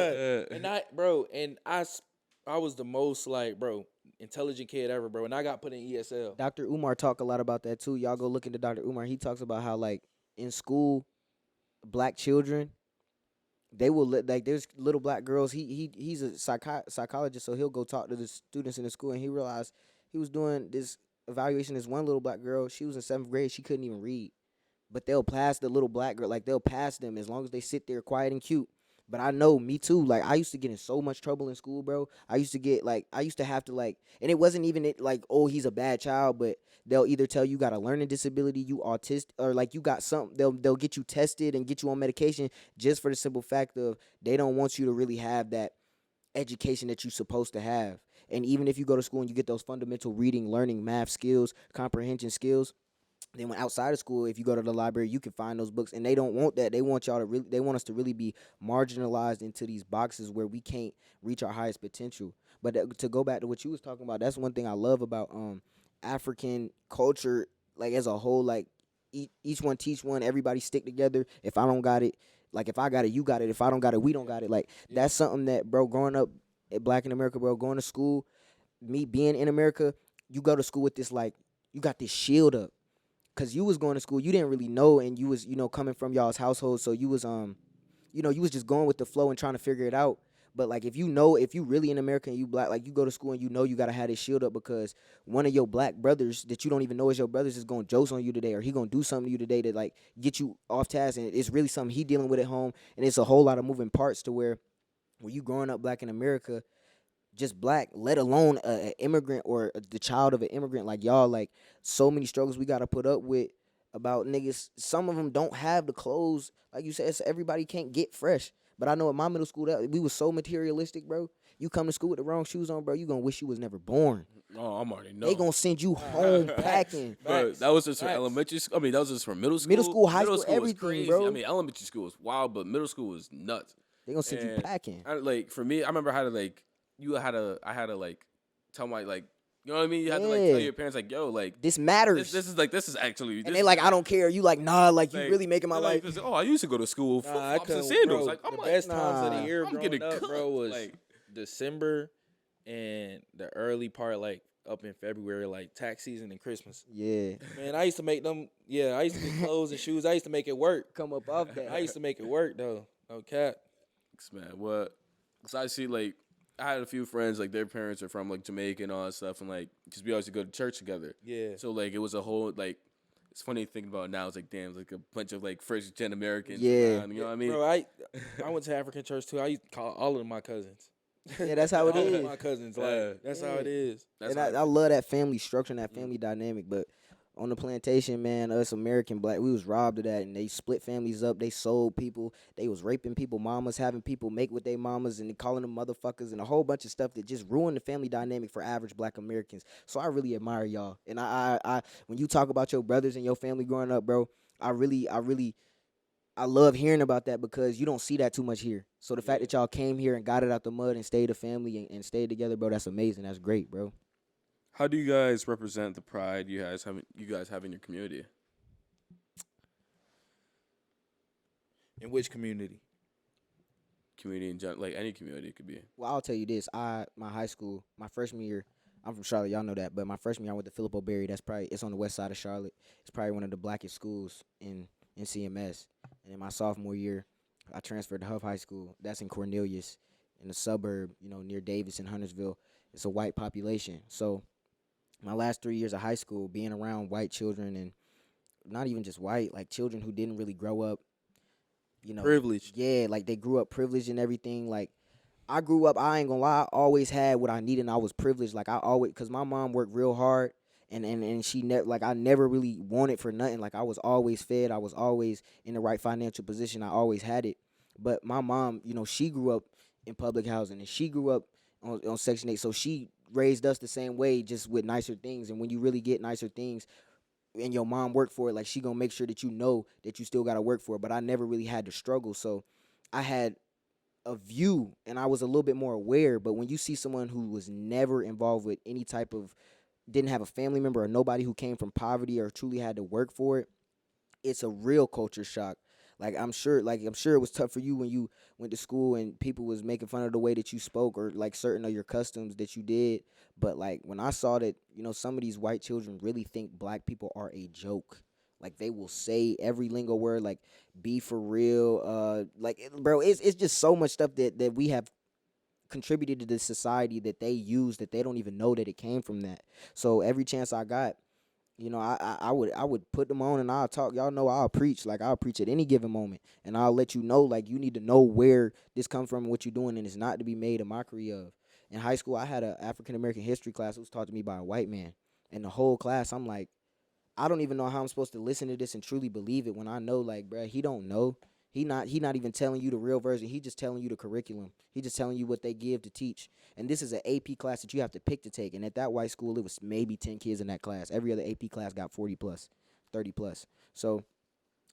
Bruh, I was the most like, bro, intelligent kid ever, bro. And I got put in ESL. Dr. Umar talk a lot about that too. Y'all go look into Dr. Umar. He talks about how like in school, black children, they will like there's little black girls. He's a psychologist, so he'll go talk to the students in the school, and he realized he was doing this evaluation. This one little black girl, she was in 7th grade, she couldn't even read, but they'll pass the little black girl, like they'll pass them as long as they sit there quiet and cute. But I know, me too. Like I used to get in so much trouble in school, bro. I used to have to like, and it wasn't even it like, oh, he's a bad child, but they'll either tell you got a learning disability, you autistic, or like you got something. They'll get you tested and get you on medication just for the simple fact of they don't want you to really have that education that you're supposed to have. And even if you go to school and you get those fundamental reading, learning, math skills, comprehension skills, then when outside of school, if you go to the library, you can find those books, and they don't want that. They want y'all to really, they want us to really be marginalized into these boxes where we can't reach our highest potential. But to go back to what you was talking about, that's one thing I love about African culture, like as a whole. Like each one teach one, everybody stick together. If I don't got it, like if I got it, you got it. If I don't got it, we don't got it. Like that's something that, bro, growing up black in America, bro, going to school, me being in America, you go to school with this like you got this shield up. Cause you was going to school, you didn't really know, and you was, coming from y'all's household, so you was you was just going with the flow and trying to figure it out. But like if you really in America and you black, like you go to school and you gotta have this shield up because one of your black brothers that you don't even know is your brothers is gonna joke on you today, or he gonna do something to you today to like get you off task, and it's really something he dealing with at home, and it's a whole lot of moving parts to where when you growing up black in America, just black, let alone an immigrant or the child of an immigrant like y'all, like so many struggles we got to put up with about niggas. Some of them don't have the clothes, like you said, so everybody can't get fresh. But I know at my middle school that we was so materialistic, bro. You come to school with the wrong shoes on, bro, you gonna wish you was never born. oh, I'm already know. They gonna send you home packing. But that was just for Facts. elementary school. I mean, that was just for middle school. Middle school, high school, was everything, crazy. bro. I mean, elementary school was wild, but middle school was nuts. They gonna send you And packing. like for me, I remember how to like I had to like tell my like you know what I mean. You had to like Yeah. tell your parents like, yo, like This matters. this is actually. and they like, I don't care. You like, nah, like you like, really making my they're life. like, oh, I used to go to school with Nah, I flip flops and couldn't, sandals. bro. Like I'm the like, best times of nah. the year I'm growing getting up, cooked. bro, was Like, December and the early part, like up in February, like tax season and Christmas. Yeah. Man, I used to make them. Yeah, I used to get clothes and shoes. I used to make it work. Come up off that. I used to make it work though. No cap. man, what? Cause I see like I had a few friends like their parents are from like Jamaica and all that stuff, and like because we always go to church together. Yeah. So like it was a whole like it's funny thinking about it now. It's like damn, it's like a bunch of like first gen Americans. Yeah. around, you know what I mean? Bro, I went to African church too. I used to call all of them my cousins. Yeah, that's how it all of is. my cousins, Yeah. like that's how it is. That's And how I love that family structure and that family dynamic. But on the plantation, man, us American black, we was robbed of that, and they split families up. They sold people. They was raping people, mamas, having people make with their mamas, and calling them motherfuckers, and a whole bunch of stuff that just ruined the family dynamic for average black Americans. So I really admire y'all. And I when you talk about your brothers and your family growing up, bro, I love hearing about that because you don't see that too much here. So the fact that y'all came here and got it out the mud and stayed a family and stayed together, bro, that's amazing. That's great, bro. How do you guys represent the pride you guys have in your community? In which community? Community in general, like any community it could be. Well, I'll tell you this. My high school, my freshman year, I'm from Charlotte, y'all know that, but my freshman year I went to Philip O'Berry. It's on the west side of Charlotte. It's probably one of the blackest schools in CMS. And in my sophomore year, I transferred to Huff High School. That's in Cornelius, in the suburb, near Davis and Huntersville. It's a white population. So my last 3 years of high school, being around white children, and not even just white, like children who didn't really grow up, Privileged. yeah, like they grew up privileged and everything. Like I grew up, I ain't gonna lie, I always had what I needed and I was privileged. Like I always, cause my mom worked real hard and she never, like I never really wanted for nothing. Like I was always fed, I was always in the right financial position, I always had it. But my mom, she grew up in public housing and she grew up on Section 8. So she raised us the same way, just with nicer things. And when you really get nicer things, and your mom worked for it, like she gonna make sure that you know that you still gotta work for it. But I never really had to struggle, so I had a view and I was a little bit more aware. But when you see someone who was never involved with any type of, didn't have a family member or nobody who came from poverty or truly had to work for it, it's a real culture shock. I'm sure it was tough for you when you went to school and people was making fun of the way that you spoke or like certain of your customs that you did. But like when I saw that, some of these white children really think black people are a joke. Like they will say every lingo word, like be for real. Bro, it's just so much stuff that we have contributed to this society that they use that they don't even know that it came from that. So every chance I got, I would put them on and I'll talk. Y'all know I'll preach. Like I'll preach at any given moment, and I'll let you know. Like you need to know where this comes from and what you're doing, and it's not to be made a mockery of. In high school, I had an African American history class. It was taught to me by a white man, and the whole class, I'm like, I don't even know how I'm supposed to listen to this and truly believe it when I know, like, bruh, he don't know. He not even telling you the real version. He just telling you the curriculum. He just telling you what they give to teach. And this is an AP class that you have to pick to take. And at that white school, it was maybe 10 kids in that class. Every other AP class got 40 plus, 30 plus. So,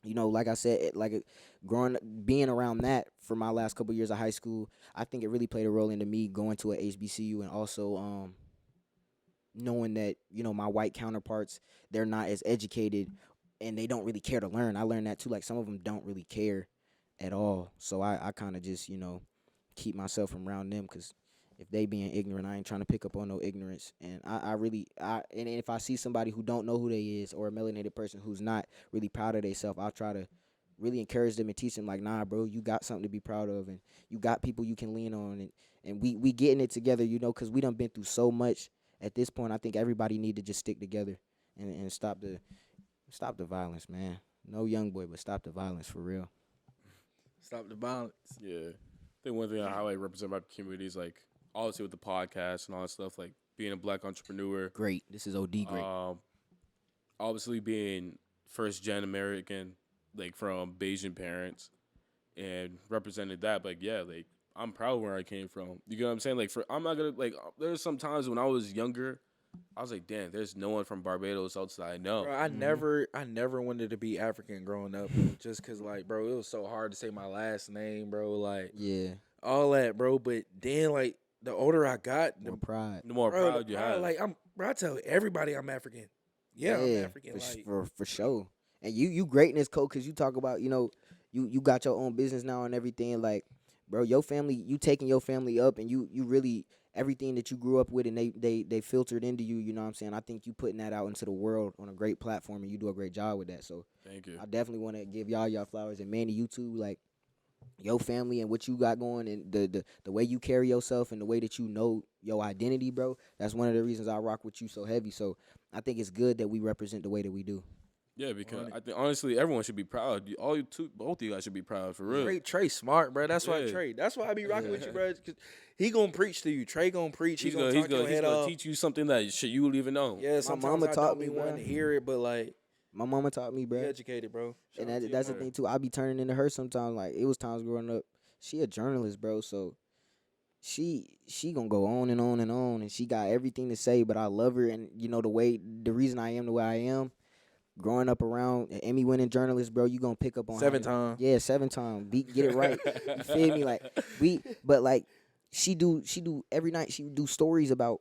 like I said, being around that for my last couple years of high school, I think it really played a role into me going to a HBCU and also knowing that, my white counterparts, they're not as educated and they don't really care to learn. I learned that too. Like some of them don't really care at all. So I kind of just, keep myself from around them because if they being ignorant, I ain't trying to pick up on no ignorance. And and if I see somebody who don't know who they is or a melanated person who's not really proud of themselves, I'll try to really encourage them and teach them like, nah, bro, you got something to be proud of and you got people you can lean on. And we getting it together, because we done been through so much. At this point, I think everybody need to just stick together and stop the violence, man. No young boy, but stop the violence for real. Stop the violence. Yeah. I think one thing I highlight represent my community is like obviously with the podcast and all that stuff, like being a black entrepreneur. Great. This is OD great. Obviously being first gen American, like from Bayesian parents and represented that, like, yeah, like I'm proud of where I came from. You know what I'm saying? Like, I'm not gonna, like, there's some times when I was younger, I was like, damn, there's no one from Barbados else that I know. Bro, I never wanted to be African growing up, just cause like, bro, it was so hard to say my last name, bro. Like, yeah, all that, bro. But then, like, the older I got, more pride. The more proud you have. Like, I tell everybody I'm African. Yeah, I'm African. For sure. And you great in this code because you talk about, you got your own business now and everything. Like, bro, your family, you taking your family up and you really, everything that you grew up with and they filtered into you, you know what I'm saying? I think you putting that out into the world on a great platform and you do a great job with that. So thank you. I definitely want to give y'all flowers. And Manny, you too, like your family and what you got going and the way you carry yourself and the way that you know your identity, bro. That's one of the reasons I rock with you so heavy. So I think it's good that we represent the way that we do. Yeah, because I think honestly everyone should be proud. Both of you guys should be proud for real. Trey smart, bro. That's why Trey. That's why I be rocking with you, bro. Cause he gonna preach to you. Trey gonna preach. He's gonna teach you something that shit you would even know. Yeah, my mama taught me wanting to hear it, but like my mama taught me, bro. Be educated, bro. And that's the thing too. I be turning into her sometimes. Like it was times growing up. She a journalist, bro. So she gonna go on and on and on, and she got everything to say. But I love her, and the reason I am the way I am. Growing up around an Emmy-winning journalist, bro, you gonna pick up on 7 times. Yeah, 7 times. Get it right. You feel me? Like she do every night. She would do stories about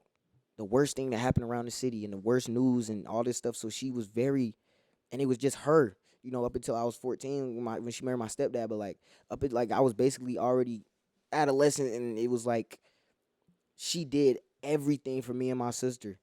the worst thing that happened around the city and the worst news and all this stuff. So she was and it was just her, up until I was 14 when she married my stepdad. But I was basically already adolescent, and it was like she did everything for me and my sister.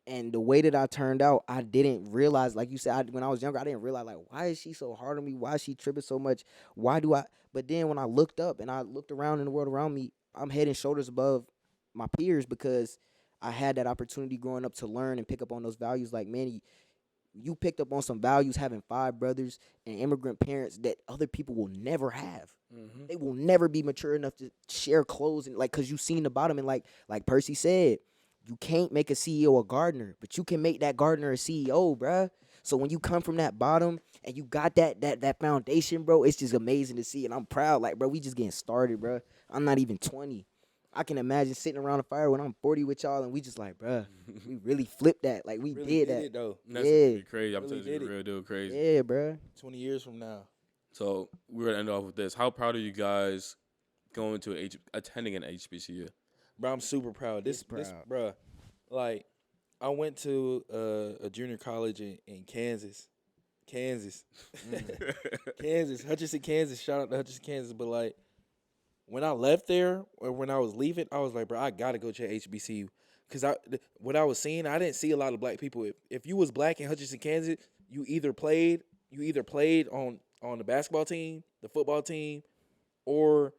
And the way that I turned out, I didn't realize, like you said, when I was younger, I didn't realize, like, why is she so hard on me? Why is she tripping so much? But then when I looked up and I looked around in the world around me, I'm head and shoulders above my peers because I had that opportunity growing up to learn and pick up on those values. Like, man, you picked up on some values having 5 brothers and immigrant parents that other people will never have. Mm-hmm. They will never be mature enough to share clothes and because you seen the bottom. And like Percy said, you can't make a CEO a gardener, but you can make that gardener a CEO, bruh. So when you come from that bottom and you got that foundation, bro, it's just amazing to see. And I'm proud. Like, bro, we just getting started, bro. I'm not even 20. I can imagine sitting around a fire when I'm 40 with y'all and we just like, bruh, we really flipped that. Like, we really did that. It, though. That's really crazy. I'm telling you, real deal crazy. Yeah, bruh. 20 years from now. So we're going to end off with this. How proud are you guys attending an HBCU? Bro, I'm super proud. This, proud. bro, like, I went to a junior college in Kansas. Kansas. Kansas. Hutchinson, Kansas. Shout out to Hutchinson, Kansas. But, like, when I left there, or when I was leaving, I was like, bro, I got to go to HBCU. Because what I was seeing, I didn't see a lot of black people. If you was black in Hutchinson, Kansas, you either played on the basketball team, the football team, or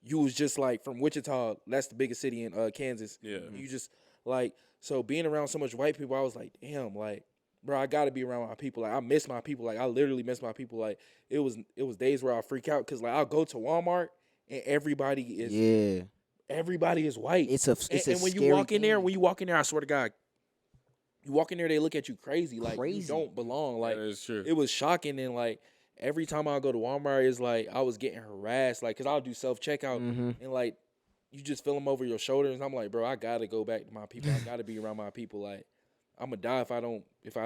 you was just like from Wichita. That's the biggest city in Kansas. Yeah. You just like, so being around so much white people, I was like, damn, like, bro, I gotta be around my people. Like, I miss my people. Like, I literally miss my people. Like, it was days where I freak out because like I'll go to Walmart and everybody is white. It's a And when you walk in there, I swear to God, you walk in there, they look at you crazy. Like, you Crazy. don't belong. Like, That is true. it was shocking. And like every time I go to Walmart, it's like I was getting harassed. Like, cause I'll do self checkout and like you just feel them over your shoulders. And I'm like, bro, I gotta go back to my people. I gotta be around my people. Like, I'm gonna die if I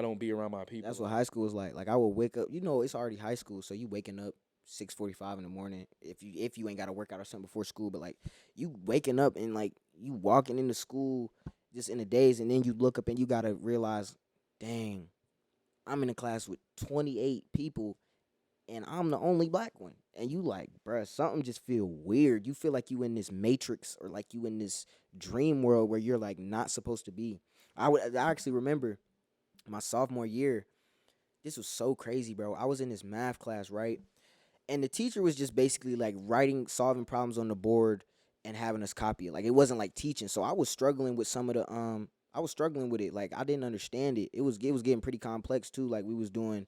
don't be around my people. That's what high school is like. Like I would wake up. You know, it's already high school, so you waking up 6:45 in the morning. If you ain't got to work out or something before school, but like you waking up and like you walking into school just in the days, and then you look up and you gotta realize, dang, I'm in a class with 28 people, and I'm the only black one. And you like, bruh, something just feel weird. You feel like you in this matrix or like you in this dream world where you're like not supposed to be. I actually remember my sophomore year. This was so crazy, bro. I was in this math class, right? And the teacher was just basically like solving problems on the board and having us copy it. Like it wasn't like teaching. So I was struggling with some of the I was struggling with it. Like I didn't understand it. It was getting pretty complex too. Like we was doing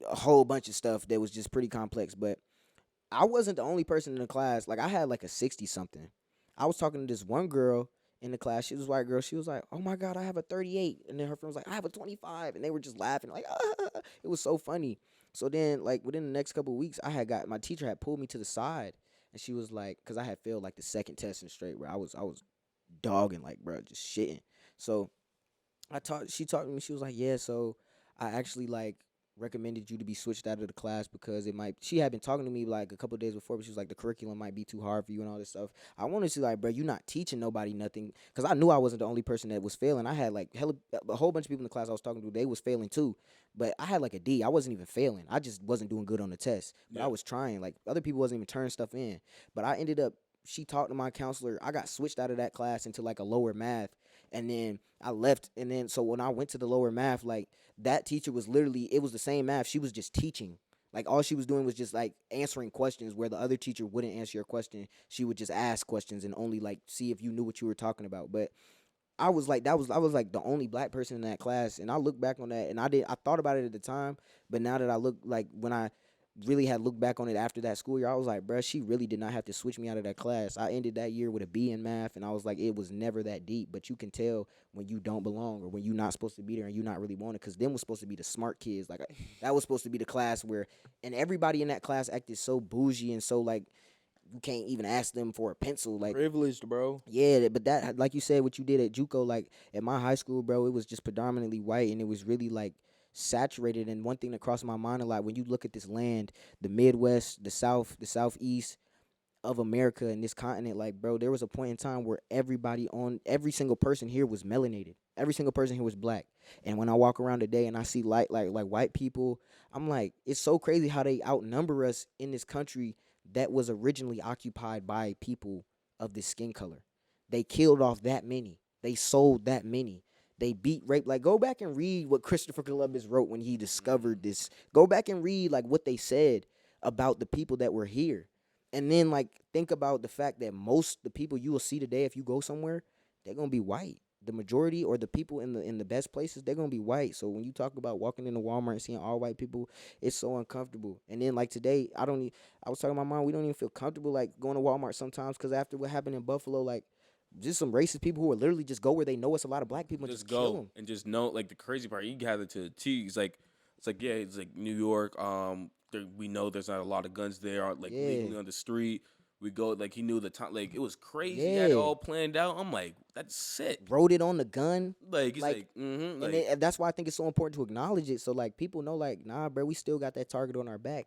a whole bunch of stuff that was just pretty complex. But I wasn't the only person in the class. Like I had like a 60 something. I was talking to this one girl in the class. She was a white girl. She was like, "Oh my God, I have a 38." And then her friend was like, "I have a 25." And they were just laughing like, ah. It was so funny. So then, like within the next couple of weeks, my teacher had pulled me to the side, and she was like, because I had failed like the second test in straight, where I was dogging like, bro, just shitting. So she talked to me. She was like, "Yeah, so I actually like recommended you to be switched out of the class because it might." She had been talking to me like a couple of days before, but she was like, "The curriculum might be too hard for you and all this stuff." I wanted to like, bro, you not teaching nobody nothing, because I knew I wasn't the only person that was failing. I had like a whole bunch of people in the class I was talking to, they was failing too, but I had like a D. I wasn't even failing. I just wasn't doing good on the test, but I was trying. Like other people wasn't even turning stuff in, but I ended up. She talked to my counselor. I got switched out of that class into like a lower math, and then I left. And then so when I went to the lower math, like that teacher was literally, it was the same math. She was just teaching. Like all she was doing was just like answering questions where the other teacher wouldn't answer your question. She would just ask questions and only like see if you knew what you were talking about. But I was like I was like the only black person in that class, and I look back on that, and I thought about it at the time, but now that I look, like when I really had looked back on it after that school year, I was like, bruh, she really did not have to switch me out of that class. I ended that year with a B in math, and I was like, it was never that deep. But you can tell when you don't belong or when you're not supposed to be there and you're not really wanted, because them was supposed to be the smart kids. Like that was supposed to be the class where, and everybody in that class acted so bougie and so like you can't even ask them for a pencil. Like Privileged, bro. yeah, but that, like you said, what you did at JUCO, like at my high school, bro, it was just predominantly white, and it was really like saturated. And one thing that crossed my mind a lot, when you look at this land, the Midwest, the South, the Southeast of America and this continent, like, bro, there was a point in time where every single person here was melanated. Every single person here was black. And when I walk around today and I see like white people, I'm like, it's so crazy how they outnumber us in this country that was originally occupied by people of this skin color. They killed off that many. They sold that many. They beat, rape. Like, go back and read what Christopher Columbus wrote when he discovered this. Go back and read, like, what they said about the people that were here. And then, like, think about the fact that the people you will see today, if you go somewhere, they're going to be white. The majority, or the people in the best places, they're going to be white. So when you talk about walking into Walmart and seeing all white people, it's so uncomfortable. And then, like, today, I was talking to my mom, we don't even feel comfortable, like, going to Walmart sometimes, because after what happened in Buffalo, like, just some racist people who will literally just go where they know it's a lot of black people and just kill them. And just know, like, the crazy part, you gather to the T. It's like yeah, it's like New York. We know there's not a lot of guns there, like legally on the street. We go, like, he knew the time, like, it was crazy. He had it all planned out. I'm like, that's sick. Wrote it on the gun. Like, he's like like, and that's why I think it's so important to acknowledge it. So, like, people know, like, nah, bro, we still got that target on our back.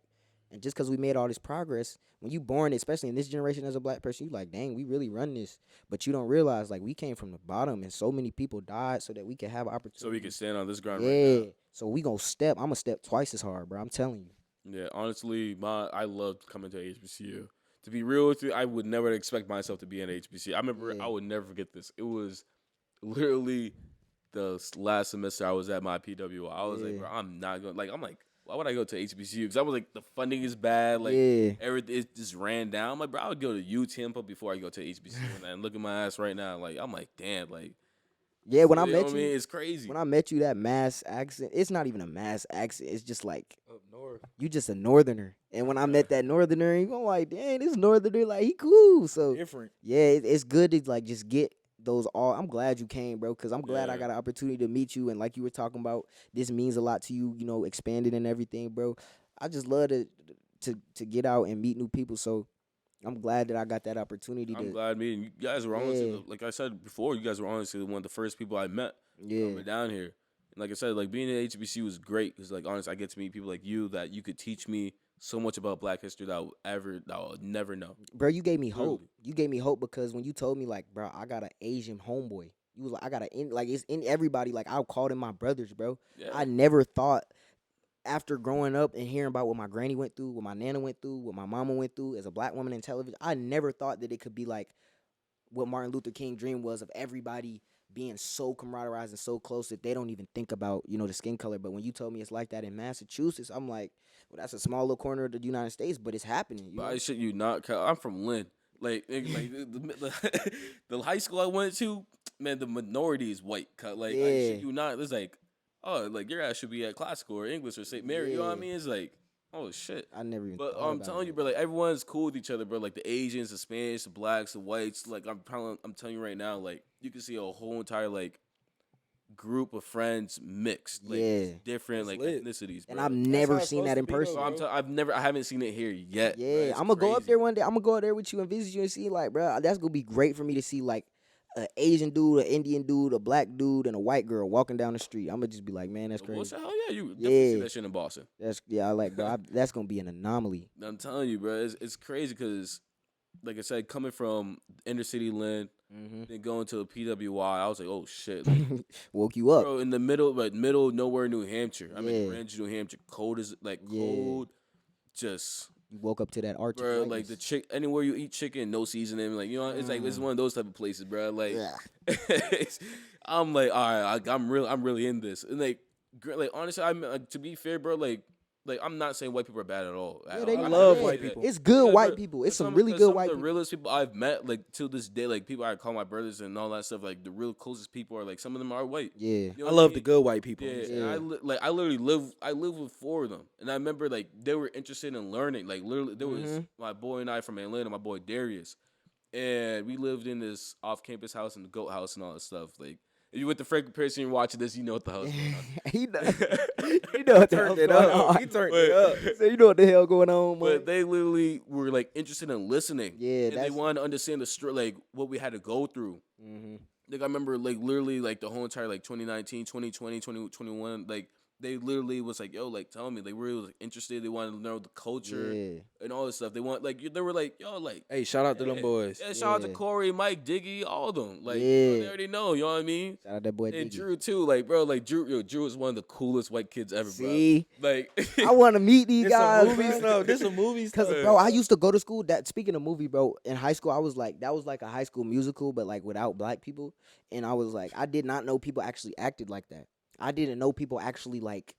And just because we made all this progress, when you born, especially in this generation as a black person, you like, dang, we really run this. But you don't realize, like, we came from the bottom and so many people died so that we could have opportunity. So we can stand on this ground yeah. right now. So we gonna step. I'm gonna step twice as hard, bro. I'm telling you. Yeah, honestly, I loved coming to HBCU. To be real with you, I would never expect myself to be in HBCU. I remember Yeah. I would never forget this. It was literally the last semester I was at my PWI. I was like, Yeah. bro, I'm not going. Like, I'm like, why would I go to HBCU? Because I was like, the funding is bad. Like, Yeah. everything it just ran down. I'm like, bro, I would go to UTempa before I go to HBCU. And look at my ass right now. Like, I'm like, damn. Like, Yeah, when I you know met what you, I mean? It's crazy. when I met you, that mass accent, it's not even a mass accent. It's just like Up north. you just a northerner. And when I met that northerner, I'm like, dang, this northerner, like he cool. So Different. yeah, it's good to like just get those all. I'm glad you came, bro, because I'm glad I Yeah. got an opportunity to meet you. And like you were talking about, this means a lot to you. You know, expanding and everything, bro. I just love to get out and meet new people. So I'm glad that I got that opportunity I'm to. glad meeting you guys were honestly, Yeah. like I said before, you guys were honestly one of the first people I met Yeah, coming down here. And like I said, like being at HBCU was great because, like, honestly, I get to meet people like you that you could teach me so much about Black history that I would never know. bro, you gave me hope. Literally. You gave me hope because when you told me like, bro, I got an Asian homeboy. You was like, I got like it's in everybody. Like I called them my brothers, bro. Yeah, I never thought after growing up and hearing about what my granny went through, what my nana went through, what my mama went through as a black woman in television, I never thought that it could be like what Martin Luther King dream was of everybody being so camaraderized and so close that they don't even think about, you know, the skin color. But when you told me it's like that in Massachusetts, I'm like, well, that's a small little corner of the United States, but it's happening. You but know? I shit you not. 'Cause I'm from Lynn. Like the high school I went to, man, the minority is white. 'Cause, like, I shit Yeah. you not. It's like, oh, like your ass should be at classical or English or St. Mary. You know what I Yeah. mean? It's like, oh shit. I never even But thought I'm about telling you, it. bro, like everyone's cool with each other, bro. Like the Asians, the Spanish, the blacks, the whites. Like I'm telling you right now, like you can see a whole entire like group of friends mixed, like Yeah. different It's like lit. ethnicities, bro. And I've how never it's seen that supposed in to be, though, person. bro. I haven't seen it here yet. bro. Yeah, It's I'm gonna go up crazy. there one day. I'm gonna go up there with you and visit you and see, like, bro, that's gonna be great for me to see, like, an Asian dude, an Indian dude, a black dude, and a white girl walking down the street. I'm gonna just be like, man, that's Well, crazy. hell yeah, you definitely see Yeah. that shit in Boston. I like, bro. That's gonna be an anomaly. I'm telling you, bro, it's crazy because, like I said, coming from inner city Lynn, Mm-hmm. then going to a PWI, I was like, oh shit, like, Woke you up. bro, in the middle, but middle nowhere, New Hampshire. I mean, Yeah. Ranch, New Hampshire, cold as like Yeah. cold, just. You woke up to that Arctic Bro, like whiteness. the chick, anywhere you eat chicken, no seasoning, like you know, it's like it's one of those type of places, bro. Like, I'm like, all right, I'm really in this, and like honestly, to be fair, bro, like I'm not saying white people are bad at all. Yeah, they I love don't white say that. people. It's good Yeah, white bro, people. but It's some really good some white of the people. realest people I've met, like to this day, like people I call my brothers and all that stuff. Like the real closest people are like some of them are white. Yeah. You know I what love the mean? good white people. Yeah, Yeah. and I literally live with four of them, and I remember like they were interested in learning. Like literally, there was Mhm. my boy and I from Atlanta, my boy Darius, and we lived in this off-campus house in the goat house and all that stuff. Like if you went to Franklin Pierce and you're watching this, you know what the hell's going on. he know what the hell's Turned it going up. on. He turned But- it up. So you know what the hell going on, man. But they literally were like interested in listening. Yeah, and they that's- wanted to understand like what we had to go through. Mm-hmm. Like I remember like literally like the whole entire like 2019, 2020, 2021, like they literally was like, yo, like tell me, like we were like, interested. They wanted to know the culture Yeah. and all this stuff. They want like they were like, yo, like Hey, shout out to them yeah, boys. Yeah, shout out to Yeah. Corey, Mike, Diggy, all of them. Like Yeah. they already know, you know what I mean? Shout out that boy And Diggy. Drew too, like bro, like Drew is one of the coolest white kids ever, See, bro. Like I want to meet these This guys. some movie bro. stuff. This some movie Cause stuff. bro, I used to go to school. That speaking of movie, bro, in high school, I was like, that was like a high school musical, but like without black people. And I was like, I did not know people actually acted like that. I didn't know people actually like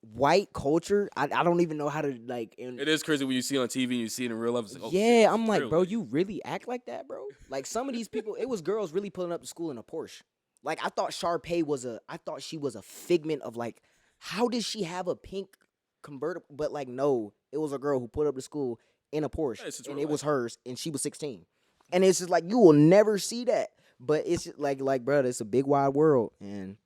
white culture. I don't even know how to like. it is crazy when you see it on TV and you see it in real life. It's like, oh, yeah, shit, I'm it's like, real. bro, you really act like that, bro? Like some of these people, it was girls really pulling up to school in a Porsche. Like I thought I thought she was a figment of like, how did she have a pink convertible? But like, no, it was a girl who put up to school in a Porsche, Yeah, it's a and total it was hers, and she was 16. And it's just like you will never see that. But it's just like, bro, it's a big wide world, and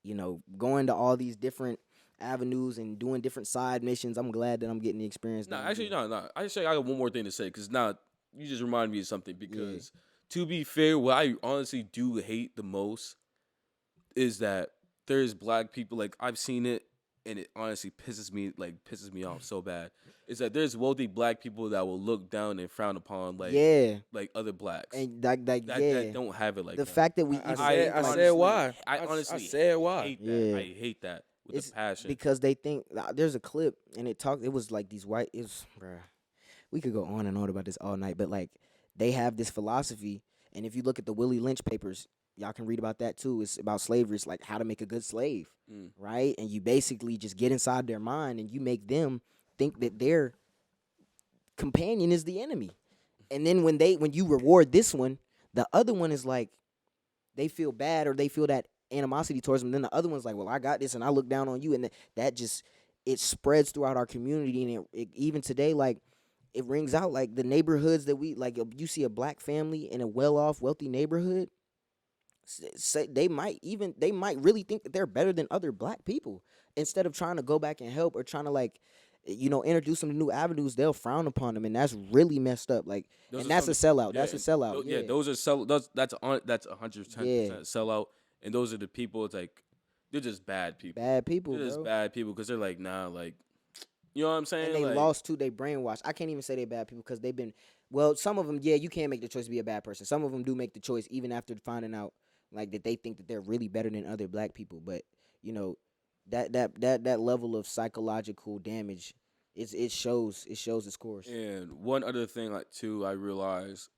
you know, going to all these different avenues and doing different side missions. I'm glad that I'm getting the experience. No, that I'm actually, getting. no. Actually, I got one more thing to say because now you just reminded me of something. Because to be fair, what I honestly do hate the most is that there's black people. Like I've seen it and it honestly pisses me off so bad, is that there's wealthy black people that will look down and frown upon yeah, like other blacks and like that yeah, don't have it like the that. fact that we I even said- think, I like, said why. I I honestly said why. hate that. Yeah. I hate that with it's a passion. because they think there's a clip and it was like these white bruh, we could go on and on about this all night, but like they have this philosophy, and if you look at the Willie Lynch papers, y'all can read about that too. It's about slavery. It's like how to make a good slave, right? And you basically just get inside their mind and you make them think that their companion is the enemy. And then when you reward this one, the other one is like they feel bad or they feel that animosity towards them. Then the other one's like, well, I got this and I look down on you, and that just it spreads throughout our community, and it even today, like it rings out like the neighborhoods that we like. You see a black family in a well-off, wealthy neighborhood, say they might really think that they're better than other black people. Instead of trying to go back and help or trying to like, introduce them to new avenues, they'll frown upon them, and that's really messed up. Like, Those and are that's a some- sellout. That's a sellout. Yeah, those are that's 110% Yeah. sellout, and those are the people. It's like they're just bad people. Bad people, They're just bro. bad people because they're like, nah, like, you know what I'm saying? And they like, lost too. They brainwashed. I can't even say they're bad people because they've been. Well, some of them, yeah, you can't make the choice to be a bad person. Some of them do make the choice even after finding out like that they think that they're really better than other black people. But that level of psychological damage, it shows its course. And one other thing, like too, I realized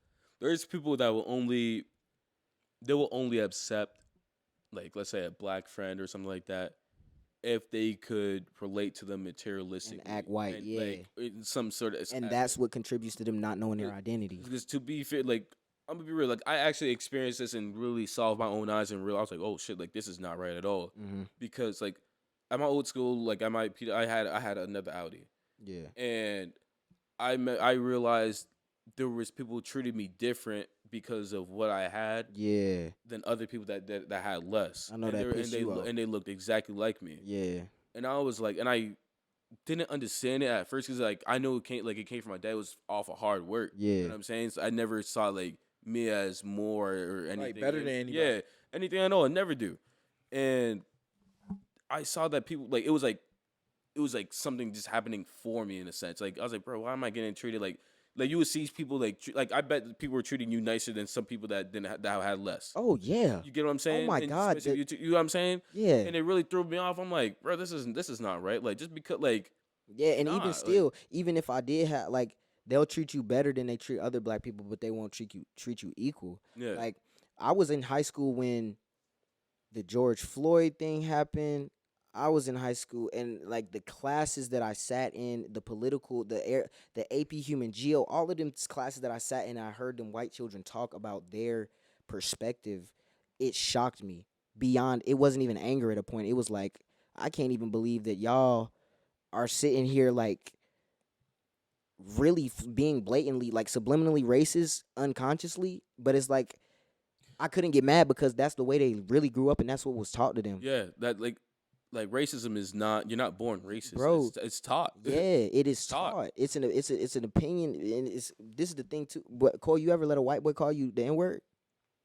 there's people that will only accept, like, let's say a black friend or something like that, if they could relate to them materialistically And act white, and, yeah. like, in some sort of And that's what contributes to them not knowing their identity. Because to be fair, like, I'm gonna be real, like I actually experienced this and really saw with my own eyes and realized, like, oh shit, like this is not right at all. Mm-hmm. Because like at my old school, like I had another Audi, Yeah. and I realized there was people who treated me different because of what I had Yeah. than other people that had less. I know and that they were- pissed and they you off. and they looked exactly like me. Yeah. And I was like, and I didn't understand it at first because like I know it came from my dad. It was off of hard work. Yeah. You know what I'm saying? So I never saw like me as more or anything. better than anybody. Yeah, anything I know, I never do. And I saw that people like it was like something just happening for me in a sense. Like I was like, bro, why am I getting treated like you would see people like I bet people were treating you nicer than some people that that had less. Oh yeah. You get what I'm saying? my And God, especially you know what I'm saying? Yeah. And it really threw me off. I'm like, bro, this is not right. Like just because like Yeah, and Nah, even like- still, even if I did have like, they'll treat you better than they treat other black people, but they won't treat you equal. yeah. Like, I was in high school when the George Floyd thing happened. I was in high school, and like the classes that I sat in, the AP Human Geo, all of them classes that I sat in, I heard them white children talk about their perspective. It shocked me beyond. It wasn't even anger at a point. It was like, I can't even believe that y'all are sitting here like really being blatantly like subliminally racist unconsciously, but it's like I couldn't get mad because that's the way they really grew up and that's what was taught to them. Yeah, that like racism is not, you're not born racist. Bro. It's taught. Yeah, it is Taught. taught. It's an opinion, and this is the thing too. But Cole, you ever let a white boy call you the N word?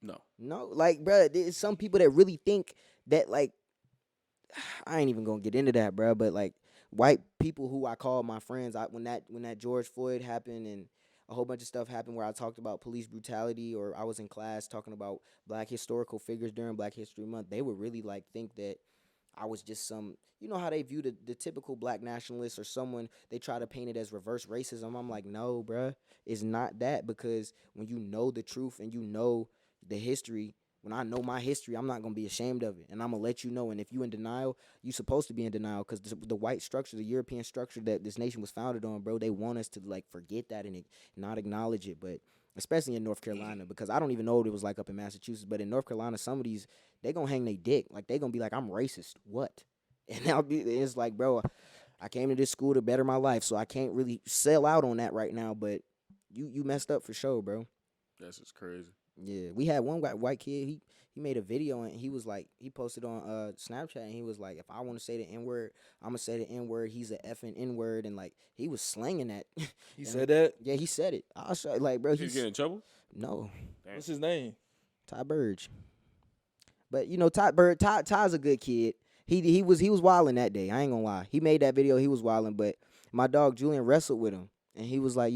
No. No, like, bruh, there's some people that really think that, like, I ain't even gonna get into that, bruh, but like white people who I call my friends, when that George Floyd happened and a whole bunch of stuff happened where I talked about police brutality, or I was in class talking about black historical figures during Black History Month, they would really like think that I was just some, you know how they view the typical black nationalist or someone, they try to paint it as reverse racism. I'm like, no, bruh, it's not that, because when you know the truth and you know the history, when I know my history, I'm not going to be ashamed of it. And I'm going to let you know. And if you in denial, you supposed to be in denial, because the white structure, the European structure that this nation was founded on, bro, they want us to like forget that and not acknowledge it. But especially in North Carolina, because I don't even know what it was like up in Massachusetts. But in North Carolina, some of these, they going to hang their dick. Like, they going to be like, I'm racist. What? And it's like, bro, I came to this school to better my life, so I can't really sell out on that right now. But you messed up for sure, bro. That's just crazy. Yeah, we had one white kid. He made a video and he was like, he posted on Snapchat and he was like, if I want to say the N word, I'm gonna say the N word. He's a effing N word, and like he was slanging that. He And said that. Yeah, he said it. I was like, bro, He's getting in trouble? no Damn. What's his name? Ty Burge. But you know, Ty's a good kid, He was wilding that day. I ain't gonna lie. He made that video. He was wilding, but my dog Julian wrestled with him, and he was like,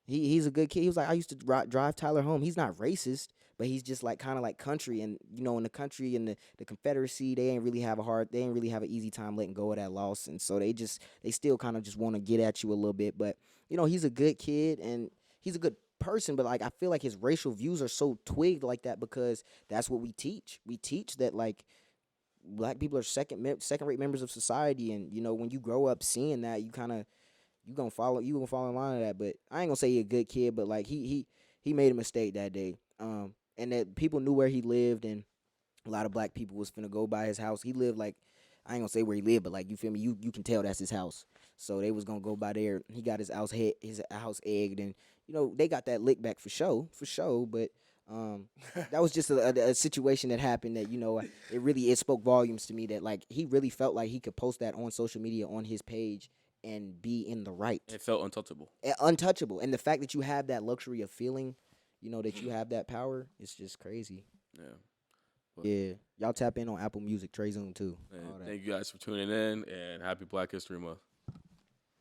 he's a good kid. He was like, I used to drive Tyler home. He's not racist, but he's just like kind of like country, and in the country and the Confederacy, they ain't really have an easy time letting go of that loss, and so they still kind of just want to get at you a little bit. But he's a good kid and he's a good person, but like I feel like his racial views are so twigged like that because that's what we teach. We teach that like black people are second rate members of society, and when you grow up seeing that, you gonna follow in line of that. But I ain't gonna say he a good kid, but like he made a mistake that day. And that people knew where he lived, and a lot of black people was finna go by his house. He lived like, I ain't gonna say where he lived, but like, you feel me? You can tell that's his house. So they was gonna go by there. He got his house egged, and they got that lick back for sure. But that was just a situation that happened that it spoke volumes to me that like he really felt like he could post that on social media on his page and be in the right. It felt untouchable. Untouchable, and the fact that you have that luxury of feeling, that you have that power, it's just crazy. Yeah. Yeah, y'all tap in on Apple Music, Trey Zoom too. Thank you guys for tuning in, and happy Black History Month.